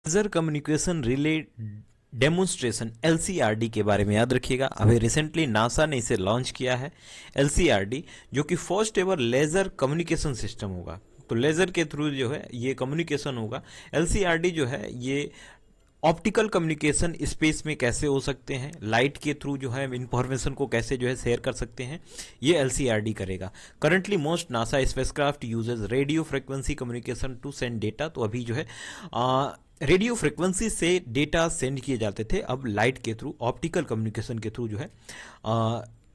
Laser communication relay demonstration LCRD के बारे में याद रखिएगा। अभी रिसेंटली नासा ने इसे लॉन्च किया है LCRD, जो कि first ever laser communication system होगा। तो लेजर के थ्रू जो है ये कम्युनिकेशन होगा। LCRD जो है ये ऑप्टिकल कम्युनिकेशन स्पेस में कैसे हो सकते हैं, लाइट के थ्रू जो है इंफॉर्मेशन को कैसे जो है शेयर कर सकते हैं, ये LCRD करेगा। Currently most NASA spacecraft uses radio frequency communication to send data. तो अभी जो है रेडियो फ्रिक्वेंसी से डेटा सेंड किए जाते थे, अब लाइट के थ्रू ऑप्टिकल कम्युनिकेशन के थ्रू जो है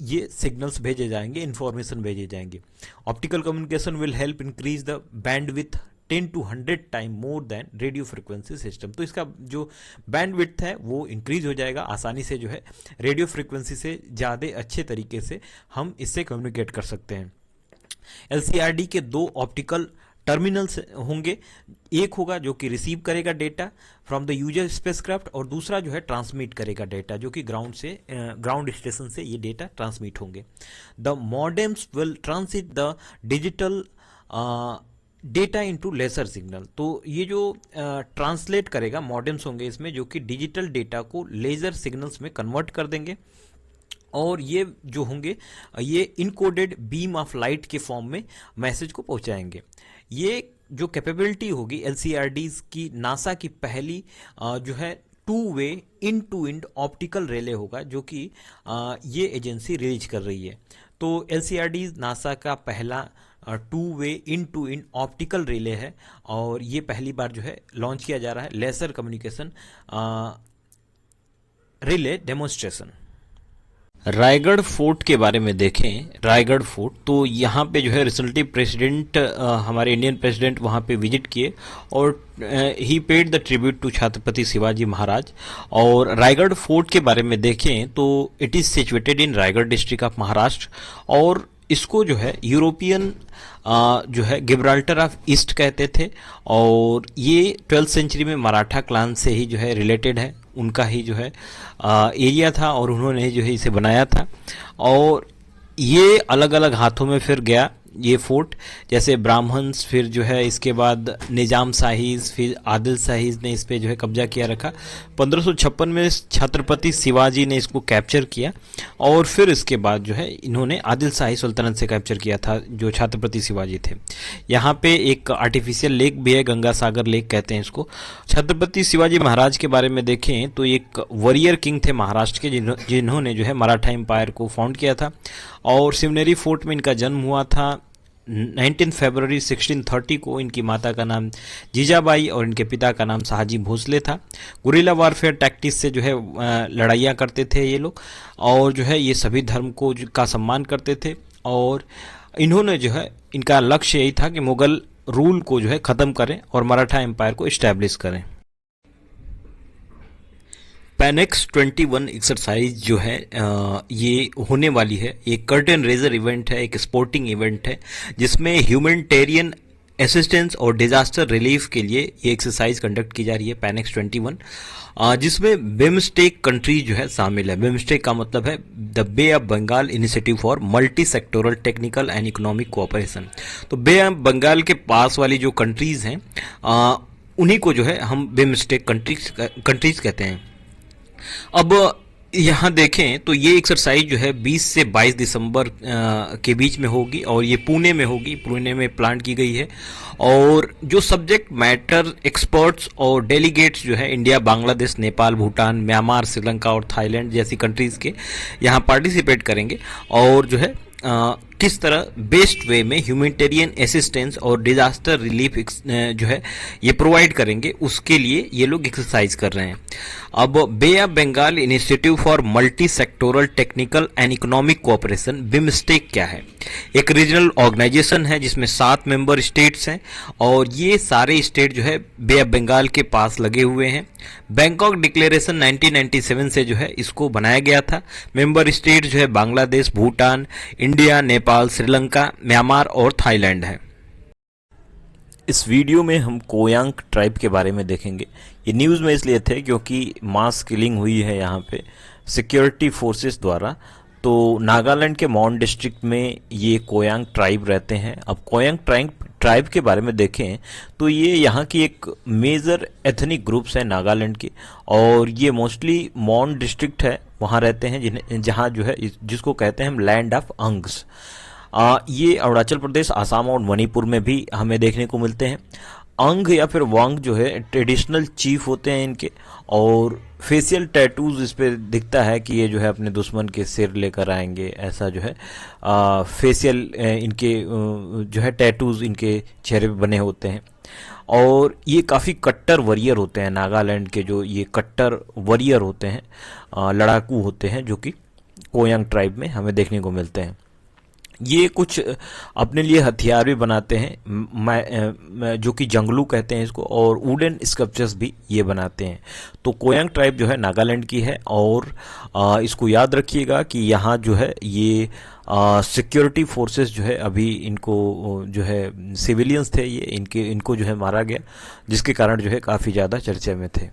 ये सिग्नल्स भेजे जाएंगे, इंफॉर्मेशन भेजे जाएंगे। Optical communication will help increase the bandwidth 10 to 100 time more than radio frequency system. तो इसका जो बैंडविड्थ है वो इंक्रीज हो जाएगा, आसानी से जो है रेडियो फ्रिक्वेंसी से ज़्यादा अच्छे तरीके से हम इससे कम्युनिकेट कर सकते हैं। LCRD के दो ऑप्टिकल टर्मिनल्स होंगे, एक होगा जो कि रिसीव करेगा data from the user spacecraft और दूसरा जो है ट्रांसमिट करेगा डेटा, जो कि ग्राउंड स्टेशन से ये डेटा ट्रांसमिट होंगे। The modems will transmit the digital data into laser signal. तो ये जो ट्रांसलेट करेगा मॉडेम्स होंगे इसमें, जो कि डिजिटल डेटा को लेजर सिग्नल्स में कन्वर्ट कर देंगे और ये जो होंगे ये इनकोडेड बीम ऑफ लाइट के फॉर्म में मैसेज को पहुंचाएंगे। ये जो कैपेबिलिटी होगी LCRDs की, नासा की पहली जो है two way end to end optical relay होगा, जो कि ये एजेंसी रिलीज कर रही है। तो LCRD नासा का पहला two way end to end optical relay है और ये पहली बार जो है लॉन्च किया जा रहा है laser communication relay demonstration. Raigad fort के बारे में देखें, रायगढ़ फोर्ट तो यहाँ पे जो है रिसेंटली प्रेसिडेंट हमारे इंडियन प्रेसिडेंट वहाँ पे विजिट किए और ही paid the tribute to Chhatrapati Shivaji Maharaj. और रायगढ़ फोर्ट के बारे में देखें तो it is situated in Raigad district of Maharashtra और इसको जो है यूरोपियन जो है गिब्राल्टर ऑफ ईस्ट कहते थे और ये 12th सेंचुरी में मराठा क्लान से ही जो है रिलेटेड है, उनका ही जो है एरिया था और उन्होंने जो है इसे बनाया था। और ये अलग अलग हाथों में फिर गया ये फोर्ट, जैसे ब्राह्मण्स, फिर जो है इसके बाद निजाम शाहीज, फिर आदिल शाहीज ने इस पे जो है कब्जा किया रखा। 1556 में छत्रपति शिवाजी ने इसको कैप्चर किया और फिर इसके बाद जो है इन्होंने आदिल शाही सुल्तानत से कैप्चर किया था जो छत्रपति शिवाजी थे। यहाँ पे एक आर्टिफिशियल लेक भी है, गंगा सागर लेक कहते हैं इसको। छत्रपति शिवाजी महाराज के बारे में देखें तो एक वॉरियर किंग थे महाराष्ट्र के, जिन्होंने जो है मराठा एम्पायर को फाउंड किया था और शिवनेरी फोर्ट में इनका जन्म हुआ था 19 फरवरी 1630 को। इनकी माता का नाम जीजाबाई और इनके पिता का नाम शाहजी भोसले था। गुरिल्ला वारफेयर टैक्टिक्स से जो है लड़ाइयाँ करते थे ये लोग और जो है ये सभी धर्म को का सम्मान करते थे और इन्होंने जो है इनका लक्ष्य यही था कि मुगल रूल को जो है ख़त्म करें और मराठा एम्पायर को इस्टेब्लिश करें। पैनेक्स 21 एक्सरसाइज जो है ये होने वाली है, एक कर्टन रेजर इवेंट है, एक स्पोर्टिंग इवेंट है जिसमें ह्यूमैनिटेरियन असिस्टेंस और डिजास्टर रिलीफ के लिए ये एक्सरसाइज कंडक्ट की जा रही है पैनेक्स 21, जिसमें बिमस्टेक कंट्रीज जो है शामिल है। बिमस्टेक का मतलब है the Bay of Bengal initiative for multi sectoral technical and economic cooperation. तो बे ऑफ बंगाल के पास वाली जो कंट्रीज हैं उन्हीं को जो है हम बिमस्टेक कंट्रीज कहते हैं। अब यहाँ देखें तो ये एक्सरसाइज जो है 20 से 22 दिसंबर के बीच में होगी और ये पुणे में होगी, पुणे में प्लान की गई है। और जो सब्जेक्ट मैटर एक्सपर्ट्स और डेलीगेट्स जो है इंडिया, बांग्लादेश, नेपाल, भूटान, म्यांमार, श्रीलंका और थाईलैंड जैसी कंट्रीज़ के यहाँ पार्टिसिपेट करेंगे और जो है किस तरह बेस्ट वे में ह्यूमैनिटेरियन असिस्टेंस और डिजास्टर रिलीफ जो है ये प्रोवाइड करेंगे, उसके लिए ये लोग एक्सरसाइज कर रहे हैं। अब bay of Bengal initiative for multi sectoral technical and economic cooperation BIMSTEC क्या है? एक रीजनल ऑर्गेनाइजेशन है जिसमें 7 मेंबर स्टेट्स हैं और ये सारे स्टेट जो है बे ऑफ बंगाल के पास लगे हुए हैं। बैंकॉक डिक्लेरेशन 1997 से जो है इसको बनाया गया था। मेंबर स्टेट जो है बांग्लादेश, भूटान, इंडिया, नेपाल, श्रीलंका, म्यांमार और थाईलैंड है। इस वीडियो में हम कोयांग ट्राइब के बारे में देखेंगे। ये न्यूज़ में इसलिए थे क्योंकि मास किलिंग हुई है यहाँ पे सिक्योरिटी फोर्सेस द्वारा। तो नागालैंड के मॉन डिस्ट्रिक्ट में ये कोयांग ट्राइब रहते हैं। अब कोयांग ट्राइब के बारे में देखें तो ये यहाँ की एक मेजर एथनिक ग्रुप्स है नागालैंड की, और ये मोस्टली मॉन डिस्ट्रिक्ट है, वहाँ रहते हैं जिन्हें जहाँ जो है जिसको कहते हैं हम लैंड ऑफ अंग्स। ये अरुणाचल प्रदेश, आसाम और मणिपुर में भी हमें देखने को मिलते हैं। अंग या फिर वांग जो है ट्रेडिशनल चीफ होते हैं इनके, और फेशियल टैटूज इस पे दिखता है कि ये जो है अपने दुश्मन के सिर लेकर आएंगे, ऐसा जो है फेशियल इनके जो है टैटूज इनके चेहरे पे बने होते हैं। और ये काफ़ी कट्टर वॉरियर होते हैं, नागालैंड के जो ये कट्टर वॉरियर होते हैं, लड़ाकू होते हैं, जो कि कोयांग ट्राइब में हमें देखने को मिलते हैं। ये कुछ अपने लिए हथियार भी बनाते हैं, जो कि जंगलू कहते हैं इसको, और वुडन स्कल्पचर्स भी ये बनाते हैं। तो कोयांग ट्राइब जो है नागालैंड की है, और इसको याद रखिएगा कि यहाँ जो है ये सिक्योरिटी फोर्सेस जो है अभी इनको जो है सिविलियंस थे ये इनको जो है मारा गया, जिसके कारण जो है काफ़ी ज़्यादा चर्चा में थे।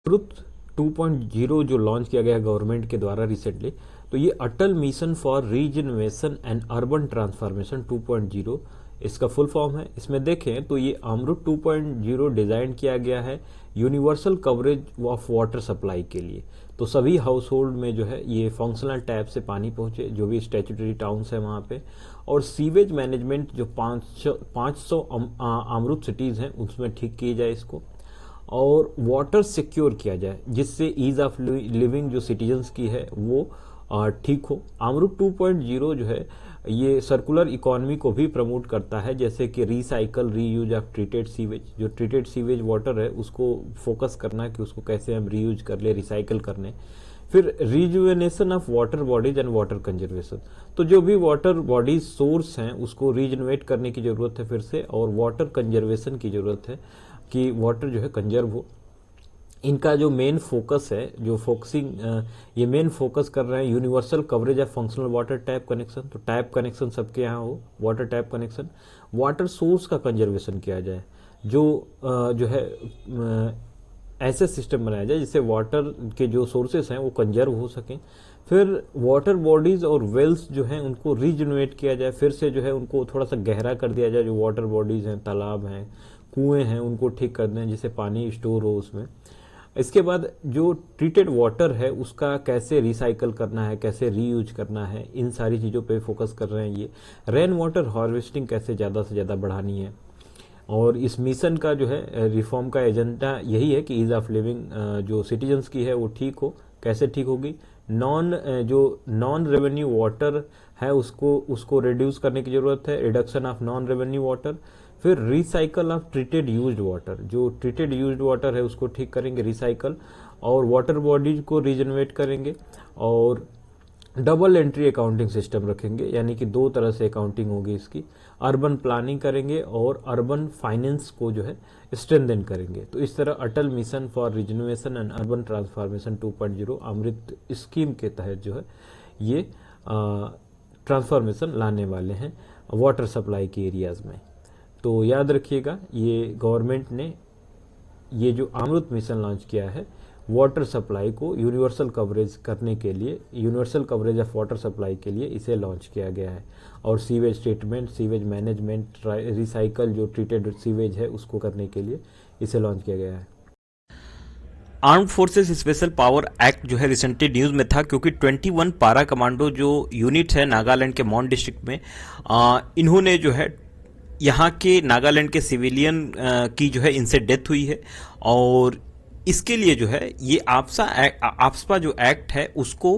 ट्रुथ 2.0 जो लॉन्च किया गया है गवर्नमेंट के द्वारा रिसेंटली, तो ये Atal mission for regeneration and urban transformation 2.0 इसका फुल फॉर्म है। इसमें देखें तो ये अमृत 2.0 डिजाइन किया गया है universal coverage of water supply के लिए। तो सभी हाउस होल्ड में जो है ये फंक्शनल टैप से पानी पहुंचे, जो भी स्टैट्यूटरी टाउन्स है वहाँ पे, और सीवेज मैनेजमेंट जो 500 अमृत सिटीज़ हैं उसमें ठीक की जाए इसको, और वाटर सिक्योर किया जाए जिससे ईज ऑफ लिविंग जो सिटीजन्स की है वो ठीक हो। अमृत 2.0 जो है ये सर्कुलर इकोनॉमी को भी प्रमोट करता है, जैसे कि recycle reuse of treated sewage, जो ट्रीटेड सीवेज वाटर है उसको फोकस करना कि उसको कैसे हम रीयूज कर ले, रिसाइकल करने। फिर rejuvenation of water bodies and water conservation, तो जो भी वाटर बॉडीज सोर्स हैं उसको रीजनरेट करने की जरूरत है फिर से, और वाटर कंजर्वेशन की जरूरत है कि वाटर जो है कंजर्व हो। इनका जो मेन फोकस है, जो फोकसिंग ये मेन फोकस कर रहे हैं universal coverage of functional water tap connection, तो टैप कनेक्शन सबके यहाँ हो, water tap connection, water source का कंजर्वेशन किया जाए, जो है ऐसे सिस्टम बनाया जाए जिससे वाटर के जो सोर्सेस हैं वो कंजर्व हो सकें। फिर वाटर बॉडीज और वेल्स जो हैं उनको रीजनरेट किया जाए, फिर से जो है उनको थोड़ा सा गहरा कर दिया जाए, जो वाटर बॉडीज हैं, तालाब हैं, कुएं हैं, उनको ठीक कर दें जिससे पानी स्टोर हो उसमें। इसके बाद जो ट्रीटेड वाटर है उसका कैसे रिसाइकल करना है, कैसे रीयूज करना है, इन सारी चीज़ों पे फोकस कर रहे हैं ये। रेन वाटर हार्वेस्टिंग कैसे ज़्यादा से ज़्यादा बढ़ानी है, और इस मिशन का जो है रिफॉर्म का एजेंडा यही है कि ईज ऑफ लिविंग जो सिटीजन्स की है वो ठीक हो। कैसे ठीक होगी, नॉन रेवेन्यू वाटर है उसको रिड्यूस करने की जरूरत है, reduction of non revenue water. फिर recycle of treated used water, जो ट्रीटेड यूज्ड वाटर है उसको ठीक करेंगे, रिसाइकल, और वाटर बॉडीज को रीजनरेट करेंगे, और डबल एंट्री अकाउंटिंग सिस्टम रखेंगे, यानी कि 2 तरह से अकाउंटिंग होगी इसकी। अर्बन प्लानिंग करेंगे और अर्बन फाइनेंस को जो है स्ट्रेंथन करेंगे। तो इस तरह Atal mission for regeneration and urban transformation 2.0 AMRUT scheme के तहत जो है ये ट्रांसफॉर्मेशन लाने वाले हैं वाटर सप्लाई के एरियाज में। तो याद रखिएगा ये गवर्नमेंट ने ये जो अमृत मिशन लॉन्च किया है वाटर सप्लाई को यूनिवर्सल कवरेज करने के लिए, universal coverage of water supply के लिए इसे लॉन्च किया गया है। और sewage treatment, sewage management, recycle जो ट्रीटेड सीवेज है उसको करने के लिए इसे लॉन्च किया गया है। Armed forces special power act जो है रिसेंटली न्यूज में था, क्योंकि 21 पारा कमांडो जो यूनिट है नागालैंड के मॉन डिस्ट्रिक्ट में, इन्होंने जो है यहाँ के नागालैंड के सिविलियन की जो है इनसे डेथ हुई है, और इसके लिए जो है ये आपस्पा जो एक्ट है उसको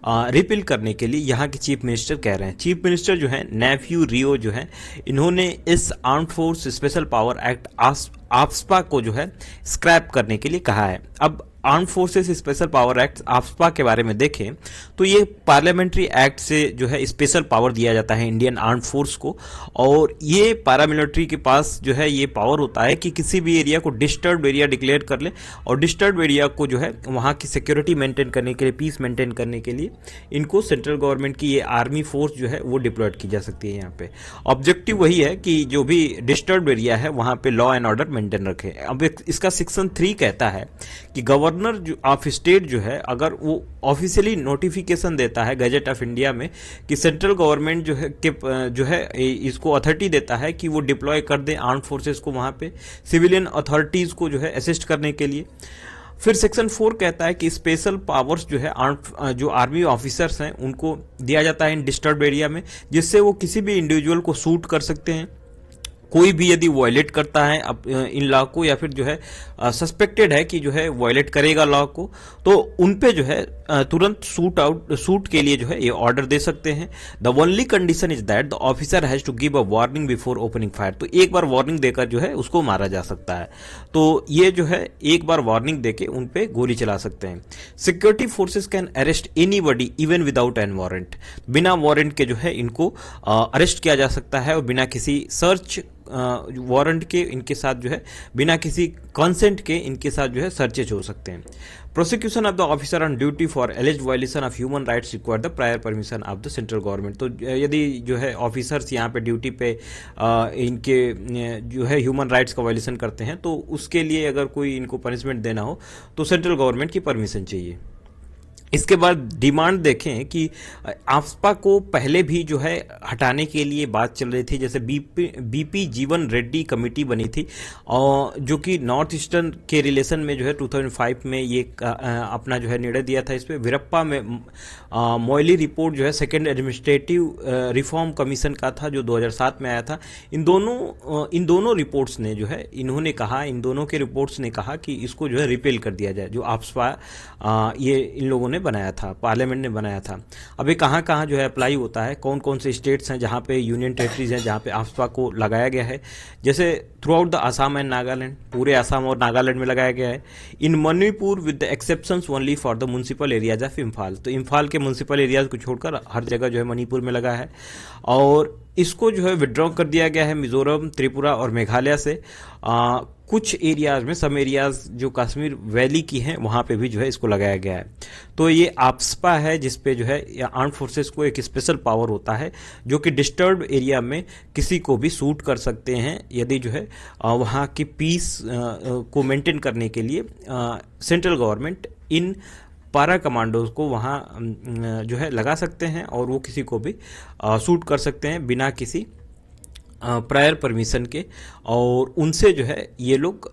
रिपील करने के लिए यहाँ के चीफ मिनिस्टर कह रहे हैं। चीफ मिनिस्टर जो है नेफ्यू रियो जो है, इन्होंने इस armed force special power act आपस्पा को जो है स्क्रैप करने के लिए कहा है। अब armed forces special power act आपस्पा के बारे में देखें तो ये पार्लियामेंट्री एक्ट से जो है स्पेशल पावर दिया जाता है इंडियन आर्म्ड फोर्स को, और ये पैरामिलिट्री के पास जो है ये पावर होता है कि किसी भी एरिया को डिस्टर्ब एरिया डिक्लेयर कर ले, और डिस्टर्ब एरिया को जो है वहाँ की सिक्योरिटी मेंटेन करने के लिए, पीस मेंटेन करने के लिए इनको सेंट्रल गवर्नमेंट की ये आर्मी फोर्स जो है वो डिप्लॉयड की जा सकती है यहाँ पे। ऑब्जेक्टिव वही है कि जो भी डिस्टर्ब एरिया है वहाँ पे लॉ एंड ऑर्डर मेंटेन रखे। अब इसका सेक्शन 3 कहता है कि गवर्नर गवर्नर ऑफ स्टेट जो है, अगर वो ऑफिशियली नोटिफिकेशन देता है गजट ऑफ इंडिया में कि सेंट्रल गवर्नमेंट जो है इसको अथॉरिटी देता है कि वो डिप्लॉय कर दे आर्म फोर्सेस को वहाँ पे सिविलियन अथॉरिटीज को जो है असिस्ट करने के लिए। फिर सेक्शन 4 कहता है कि स्पेशल पावर्स जो है जो आर्मी ऑफिसर्स हैं उनको दिया जाता है इन डिस्टर्ब एरिया में, जिससे वो किसी भी इंडिविजुअल को शूट कर सकते हैं। कोई भी यदि वायलेट करता है इन लॉ को, या फिर जो है सस्पेक्टेड है कि जो है वायलेट करेगा लॉ को, तो उन पे जो है तुरंत शूट के लिए जो है ये ऑर्डर दे सकते हैं। The only condition is that the officer has to give a warning before opening fire. तो एक बार वार्निंग देकर जो है उसको मारा जा सकता है। तो ये जो है एक बार वार्निंग देके उन पे गोली चला सकते हैं। Security forces can arrest anybody even without an warrant. बिना वारंट के जो है इनको अरेस्ट किया जा सकता है, और बिना किसी सर्च वारंट के इनके साथ जो है, बिना किसी कंसेंट के इनके साथ जो है सर्चेज हो सकते हैं। Prosecution of the officer on duty for एलिज्ड violation of human rights require the prior permission of the central government. तो यदि जो है ऑफिसर्स यहाँ पे ड्यूटी पे इनके जो है ह्यूमन राइट्स का वायलेशन करते हैं, तो उसके लिए अगर कोई इनको पनिशमेंट देना हो तो सेंट्रल गवर्नमेंट की परमिशन चाहिए। इसके बाद डिमांड देखें कि आफ्सपा को पहले भी जो है हटाने के लिए बात चल रही थी, जैसे बीपी जीवन रेड्डी कमेटी बनी थी, और जो कि नॉर्थ ईस्टर्न के रिलेशन में जो है 2005 में ये अपना जो है निर्णय दिया था। इस पर वीरप्पा में मोइली रिपोर्ट जो है सेकेंड एडमिनिस्ट्रेटिव रिफॉर्म कमीशन का था, जो 2007 में आया था। इन दोनों रिपोर्ट्स ने जो है इन दोनों के रिपोर्ट्स ने कहा कि इसको जो है रिपेल कर दिया जाए, जो आफ्सपा ये इन लोगों ने बनाया था, पार्लियामेंट ने बनाया था। अभी कहाँ कहाँ जो है अप्लाई होता है, कौन कौन से स्टेट्स हैं जहाँ पे यूनियन टेरिटरीज हैं जहाँ पे आफ्सपा को लगाया गया है, जैसे throughout the Assam and Nagaland, पूरे आसाम और नागालैंड में लगाया गया है। In Manipur with the exceptions only for the municipal areas of Imphal. तो इम्फाल के म्युनिसिपल एरियाज को छोड़कर हर जगह जो है मणिपुर में लगा है। और इसको जो है विड्रॉ कर दिया गया है मिजोरम, त्रिपुरा और मेघालय से। कुछ एरियाज में, सम एरियाज जो कश्मीर वैली की हैं वहाँ पे भी जो है इसको लगाया गया है। तो ये आफ्सपा है जिसपे जो है आर्म फोर्सेस को एक स्पेशल पावर होता है, जो कि डिस्टर्ब एरिया में किसी को भी शूट कर सकते हैं, यदि जो है वहाँ की पीस को मेंटेन करने के लिए सेंट्रल गवर्नमेंट इन पारा कमांडोज को वहाँ जो है लगा सकते हैं, और वो किसी को भी शूट कर सकते हैं बिना किसी प्रायर परमिशन के। और उनसे जो है ये लोग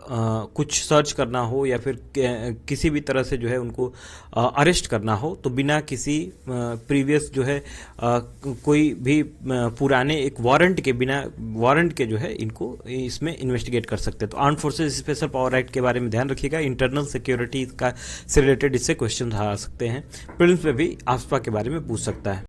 कुछ सर्च करना हो या फिर किसी भी तरह से जो है उनको अरेस्ट करना हो, तो बिना किसी प्रीवियस जो है कोई भी पुराने एक बिना वारंट के जो है इनको इसमें इन्वेस्टिगेट कर सकते हैं। तो arm forces special power act के बारे में ध्यान रखिएगा। इंटरनल सिक्योरिटी का से रिलेटेड इससे क्वेश्चन आ सकते हैं, प्रीलिम्स में भी आफ्सपा के बारे में पूछ सकता है।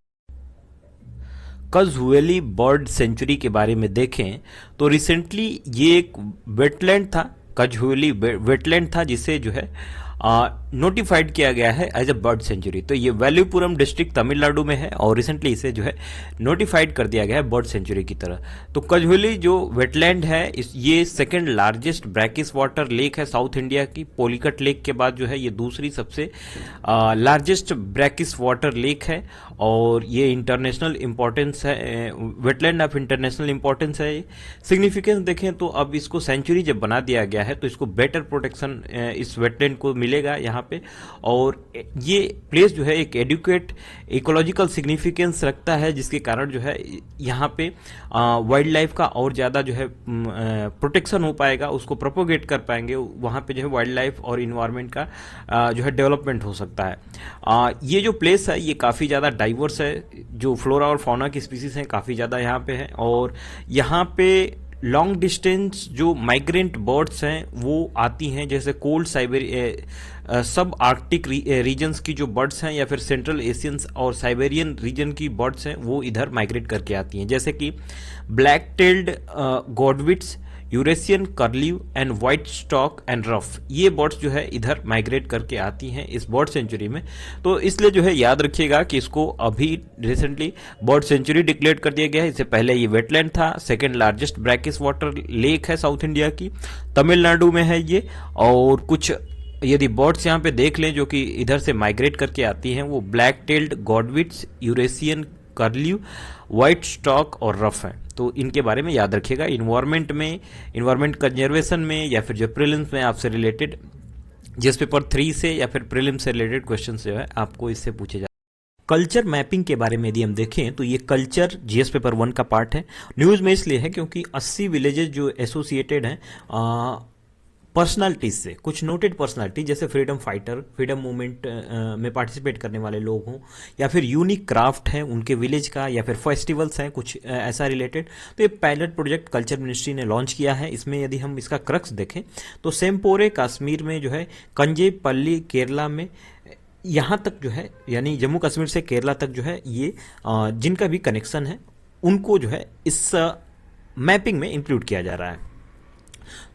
कजहुएली बर्ड सेंचुरी के बारे में देखें तो रिसेंटली ये एक वेटलैंड था, कजहुएली वेटलैंड था, जिसे जो है नोटिफाइड किया गया है एज अ बर्ड सेंचुरी। तो ये वैल्यूपुरम डिस्ट्रिक्ट तमिलनाडु में है, और रिसेंटली इसे जो है नोटिफाइड कर दिया गया है बर्ड सेंचुरी की तरह। तो कजहुएली जो वेटलैंड है ये second largest brackish water lake है साउथ इंडिया की। पोलिकट लेक के बाद जो है ये दूसरी सबसे लार्जेस्ट ब्रैकिश वाटर लेक है, और ये इंटरनेशनल इंपॉर्टेंस है, वेटलैंड ऑफ इंटरनेशनल इंपॉर्टेंस है। सिग्निफिकेंस देखें तो अब इसको सेंचुरी जब बना दिया गया है तो इसको बेटर प्रोटेक्शन इस वेटलैंड को मिलेगा यहाँ पे, और ये प्लेस जो है एक एडुकेट इकोलॉजिकल सिग्निफिकेंस रखता है, जिसके कारण जो है यहाँ पे वाइल्ड लाइफ का और ज़्यादा जो है प्रोटेक्शन हो पाएगा, उसको प्रोपोगेट कर पाएंगे, वहाँ पे जो है वाइल्ड लाइफ और इन्वायरमेंट का जो है डेवलपमेंट हो सकता है। ये जो प्लेस है ये काफ़ी ज़्यादा डाइवर्स है, जो फ्लोरा और फौना की स्पीसीज हैं काफ़ी ज़्यादा यहाँ पे है, और यहाँ पे लॉन्ग डिस्टेंस जो माइग्रेंट बर्ड्स हैं वो आती हैं, जैसे कोल्ड सब आर्कटिक रीजन्स की जो बर्ड्स हैं, या फिर सेंट्रल एशियंस और साइबेरियन रीजन की बर्ड्स हैं, वो इधर माइग्रेट करके आती हैं, जैसे कि black tailed godwits, Eurasian curlew and white stork and ruff. ये बर्ड्स जो है इधर माइग्रेट करके आती हैं इस बर्ड सेंचुरी में। तो इसलिए जो है याद रखिएगा कि इसको अभी रिसेंटली बर्ड सेंचुरी डिक्लेयर कर दिया गया है। इससे पहले ये वेटलैंड था, second largest brackish water lake है साउथ इंडिया की, तमिलनाडु में है ये। और कुछ यदि बर्ड्स यहाँ पे देख लें जो कि इधर से माइग्रेट करके आती हैं, वो black tailed godwits, Eurasian curlew, white stork और रफ है। तो इनके बारे में याद रखिएगा। इन्वायरमेंट कंजर्वेशन में या फिर जो प्रीलिम्स में आपसे रिलेटेड जीएस पेपर 3 से या फिर प्रीलिम से रिलेटेड क्वेश्चन जो है आपको इससे पूछे जा। कल्चर मैपिंग के बारे में यदि हम देखें तो ये कल्चर जीएस पेपर 1 का पार्ट है। न्यूज़ में इसलिए है क्योंकि 80 विलेजेस जो एसोसिएटेड हैं पर्सनालिटीज से, कुछ नोटेड पर्सनालिटी जैसे फ्रीडम फाइटर, फ्रीडम मूवमेंट में पार्टिसिपेट करने वाले लोग हों, या फिर यूनिक क्राफ्ट है उनके विलेज का, या फिर फेस्टिवल्स हैं कुछ ऐसा रिलेटेड। तो ये पायलट प्रोजेक्ट कल्चर मिनिस्ट्री ने लॉन्च किया है। इसमें यदि हम इसका क्रक्स देखें तो सेम्पोरे कश्मीर में जो है, कंजेपल्ली केरला में, यहाँ तक जो है यानी जम्मू कश्मीर से केरला तक जो है ये जिनका भी कनेक्शन है उनको जो है इस मैपिंग में इंक्लूड किया जा रहा है।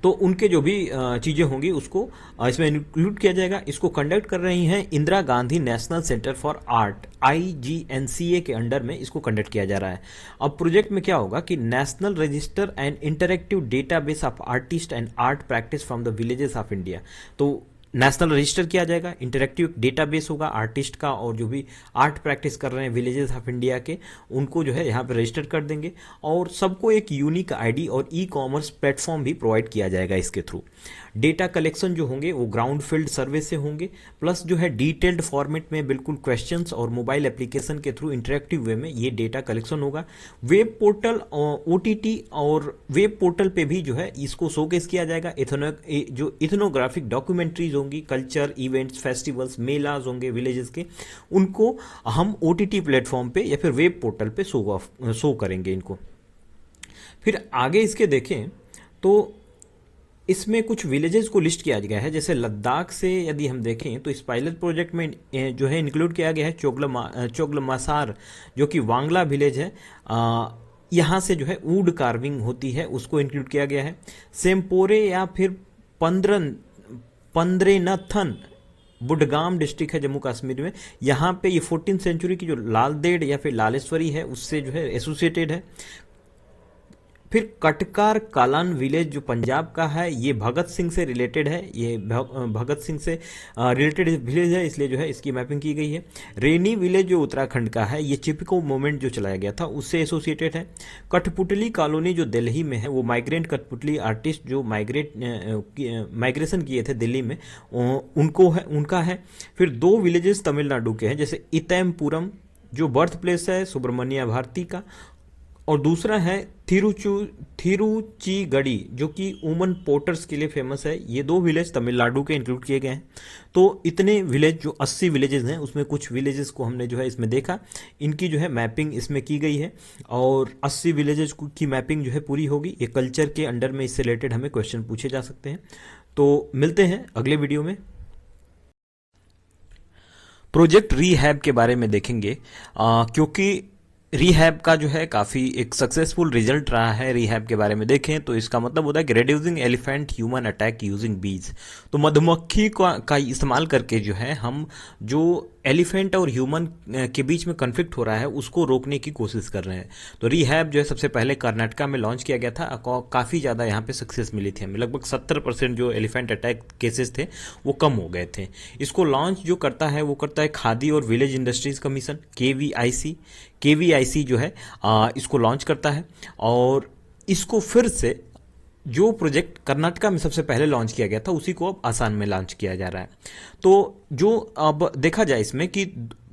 तो उनके जो भी चीज़ें होंगी उसको इसमें इंक्लूड किया जाएगा। इसको कंडक्ट कर रही हैं Indira Gandhi national centre for art, IGNCA के अंडर में इसको कंडक्ट किया जा रहा है। अब प्रोजेक्ट में क्या होगा कि national register and interactive database of artist and art practice from the villages of India. तो नेशनल रजिस्टर किया जाएगा, इंटरेक्टिव डेटाबेस होगा आर्टिस्ट का, और जो भी आर्ट प्रैक्टिस कर रहे हैं विलेजेस ऑफ इंडिया के उनको जो है यहाँ पे रजिस्टर कर देंगे, और सबको एक यूनिक आईडी और ई कॉमर्स प्लेटफॉर्म भी प्रोवाइड किया जाएगा इसके थ्रू। डेटा कलेक्शन जो होंगे वो ग्राउंड फील्ड सर्वे से होंगे, प्लस जो है डिटेल्ड फॉर्मेट में बिल्कुल क्वेश्चंस और मोबाइल एप्लीकेशन के थ्रू इंटरेक्टिव वे में ये डेटा कलेक्शन होगा। वेब पोर्टल, OTT और वेब पोर्टल पे भी जो है इसको शोकेस किया जाएगा। जो इथनोग्राफिक डॉक्यूमेंट्रीज होंगी, कल्चर इवेंट्स, फेस्टिवल्स, मेलाज होंगे विलेजेस के, उनको हम OTT प्लेटफॉर्म पे या फिर वेब पोर्टल पे शो करेंगे इनको। फिर आगे इसके देखें तो इसमें कुछ विलेजेस को लिस्ट किया गया है। जैसे लद्दाख से यदि हम देखें तो इस पायलट प्रोजेक्ट में जो है इंक्लूड किया गया है चोगलमसार, जो कि वांगला विलेज है, यहाँ से जो है वुड कार्विंग होती है, उसको इंक्लूड किया गया है। सेम्पोरे या फिर पंद्रेनथन बुडगाम डिस्ट्रिक्ट है जम्मू कश्मीर में, यहाँ पे ये 14th सेंचुरी की जो लालदेड़ या फिर लालेश्वरी है उससे जो है एसोसिएटेड है। फिर कटकार कालान विलेज जो पंजाब का है, ये भगत सिंह से रिलेटेड है, ये भगत सिंह से रिलेटेड विलेज है, इसलिए जो है इसकी मैपिंग की गई है। रेनी विलेज जो उत्तराखंड का है, ये चिपको मूवमेंट जो चलाया गया था उससे एसोसिएटेड है। कठपुतली कॉलोनी जो दिल्ली में है, वो माइग्रेंट कठपुतली आर्टिस्ट जो माइग्रेशन किए थे दिल्ली में उनका है। फिर 2 विलेजेस तमिलनाडु के हैं, जैसे इतैमपुरम जो बर्थ प्लेस है सुब्रमण्या भारती का, और दूसरा है थिरुचिगड़ी जो कि वुमन पोर्टर्स के लिए फेमस है। ये 2 विलेज तमिलनाडु के इंक्लूड किए गए हैं। तो इतने विलेज जो 80 विलेजेस हैं उसमें कुछ विलेजेस को हमने जो है इसमें देखा, इनकी जो है मैपिंग इसमें की गई है, और 80 विलेजेस की मैपिंग जो है पूरी होगी। ये कल्चर के अंडर में इससे रिलेटेड हमें क्वेश्चन पूछे जा सकते हैं। तो मिलते हैं अगले वीडियो में। प्रोजेक्ट रीहैब के बारे में देखेंगे, क्योंकि रीहैब का जो है काफ़ी एक सक्सेसफुल रिजल्ट रहा है। रीहैब के बारे में देखें तो इसका मतलब होता है कि reducing elephant human attack using बीज। तो मधुमक्खी का इस्तेमाल करके जो है हम जो एलिफेंट और ह्यूमन के बीच में कन्फ्लिक्ट हो रहा है उसको रोकने की कोशिश कर रहे हैं। तो रीहैब जो है सबसे पहले कर्नाटका में लॉन्च किया गया था, काफ़ी ज़्यादा यहाँ पे सक्सेस मिली थी हमें, लगभग 70% जो एलिफेंट अटैक केसेस थे वो कम हो गए थे। इसको लॉन्च जो करता है वो करता है खादी और विलेज इंडस्ट्रीज कमीशन, KVIC जो है इसको लॉन्च करता है। और इसको फिर से जो प्रोजेक्ट कर्नाटका में सबसे पहले लॉन्च किया गया था उसी को अब आसाम में लॉन्च किया जा रहा है। तो जो अब देखा जाए इसमें कि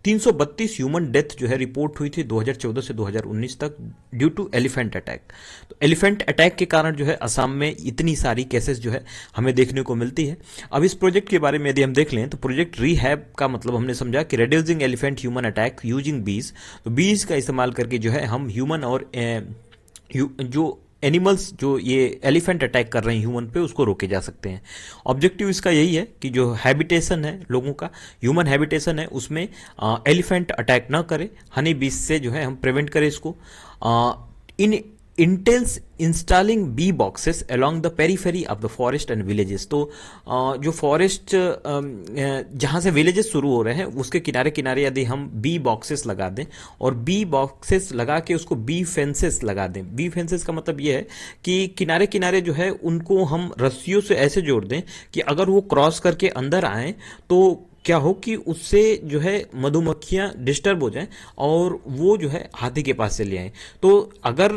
332 ह्यूमन डेथ जो है रिपोर्ट हुई थी 2014 से 2019 तक ड्यू टू एलिफेंट अटैक। तो एलिफेंट अटैक के कारण जो है असम में इतनी सारी केसेस जो है हमें देखने को मिलती है। अब इस प्रोजेक्ट के बारे में यदि हम देख लें तो प्रोजेक्ट रीहैब का मतलब हमने समझा कि reducing elephant human attack using बीज। तो बीज का इस्तेमाल करके जो है हम ह्यूमन और जो एनिमल्स जो ये एलिफेंट अटैक कर रहे हैं ह्यूमन पे उसको रोके जा सकते हैं। ऑब्जेक्टिव इसका यही है कि जो हैबिटेशन है लोगों का, ह्यूमन हैबिटेशन है, उसमें एलिफेंट अटैक ना करे, हनी बीज से जो है हम प्रिवेंट करें इसको। In entails installing bee boxes along the periphery of the forest and villages. तो जो फॉरेस्ट जहाँ से विलेजेस शुरू हो रहे हैं उसके किनारे किनारे यदि हम बी बॉक्सेस लगा दें और बी बॉक्सेस लगा के उसको बी फेंसेस लगा दें। बी फेंसेस का मतलब ये है कि किनारे किनारे जो है उनको हम रस्सियों से ऐसे जोड़ दें कि अगर वो क्रॉस करके अंदर आए तो क्या हो कि उससे जो है मधुमक्खियां डिस्टर्ब हो जाएं और वो जो है हाथी के पास चले आए। तो अगर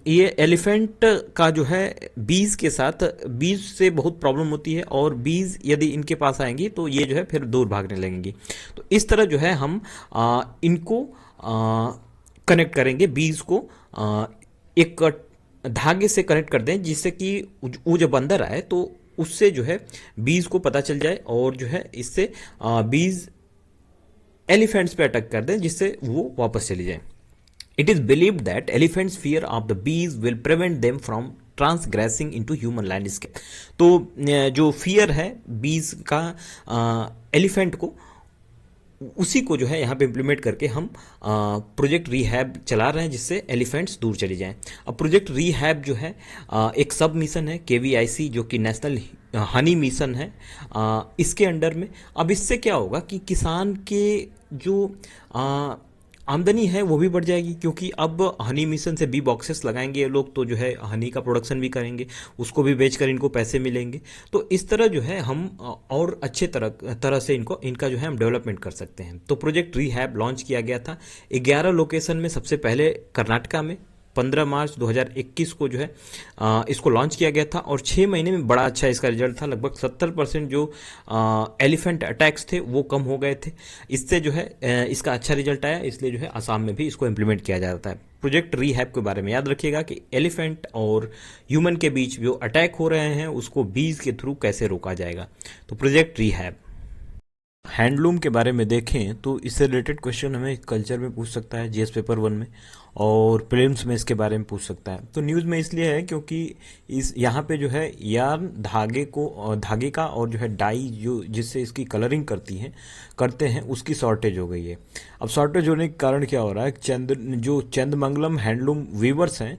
ये एलिफेंट का जो है बीज के साथ, बीज से बहुत प्रॉब्लम होती है और बीज यदि इनके पास आएंगी तो ये जो है फिर दूर भागने लगेंगी। तो इस तरह जो है हम इनको कनेक्ट करेंगे, बीज को एक धागे से कनेक्ट कर दें जिससे कि वो जब अंदर आए तो उससे जो है बीज को पता चल जाए और जो है इससे बीज एलिफेंट्स पे अटैक कर दें जिससे वो वापस चली जाए। It is believed that elephants fear of the bees will prevent them from transgressing into human landscape. तो जो फियर है बीज का एलिफेंट को, उसी को जो है यहाँ पे इम्प्लीमेंट करके हम प्रोजेक्ट रीहैब चला रहे हैं जिससे एलिफेंट्स दूर चली जाएं। अब प्रोजेक्ट रीहैब जो है एक सब मिशन है केवीआईसी, जो कि नेशनल हनी मिशन है। इसके अंडर में अब इससे क्या होगा कि किसान के जो आमदनी है वो भी बढ़ जाएगी, क्योंकि अब हनी मिशन से बी बॉक्सेस लगाएंगे ये लोग, तो जो है हनी का प्रोडक्शन भी करेंगे, उसको भी बेचकर इनको पैसे मिलेंगे। तो इस तरह जो है हम और अच्छे तरह से इनका जो है हम डेवलपमेंट कर सकते हैं। तो प्रोजेक्ट रीहैब लॉन्च किया गया था 11 लोकेशन में, सबसे पहले कर्नाटका में 15 मार्च 2021 को जो है इसको लॉन्च किया गया था और 6 महीने में बड़ा अच्छा इसका रिजल्ट था। लगभग 70% जो एलिफेंट अटैक्स थे वो कम हो गए थे। इससे जो है इसका अच्छा रिजल्ट आया, इसलिए जो है असम में भी इसको इम्प्लीमेंट किया जाता है। प्रोजेक्ट रीहैब के बारे में याद रखिएगा कि एलिफेंट और ह्यूमन के बीच जो अटैक हो रहे हैं उसको बीज के थ्रू कैसे रोका जाएगा। तो प्रोजेक्ट रीहैब। हैंडलूम के बारे में देखें तो इससे रिलेटेड क्वेश्चन हमें कल्चर में पूछ सकता है, जीएस पेपर 1 में, और प्रीलिम्स में इसके बारे में पूछ सकता है। तो न्यूज़ में इसलिए है क्योंकि इस यहाँ पे जो है यार्न धागे का और जो है डाई जो जिससे इसकी कलरिंग करते हैं उसकी शॉर्टेज हो गई है। अब शॉर्टेज होने के कारण क्या हो रहा है, जो चंदमंगलम हैंडलूम वीवर्स हैं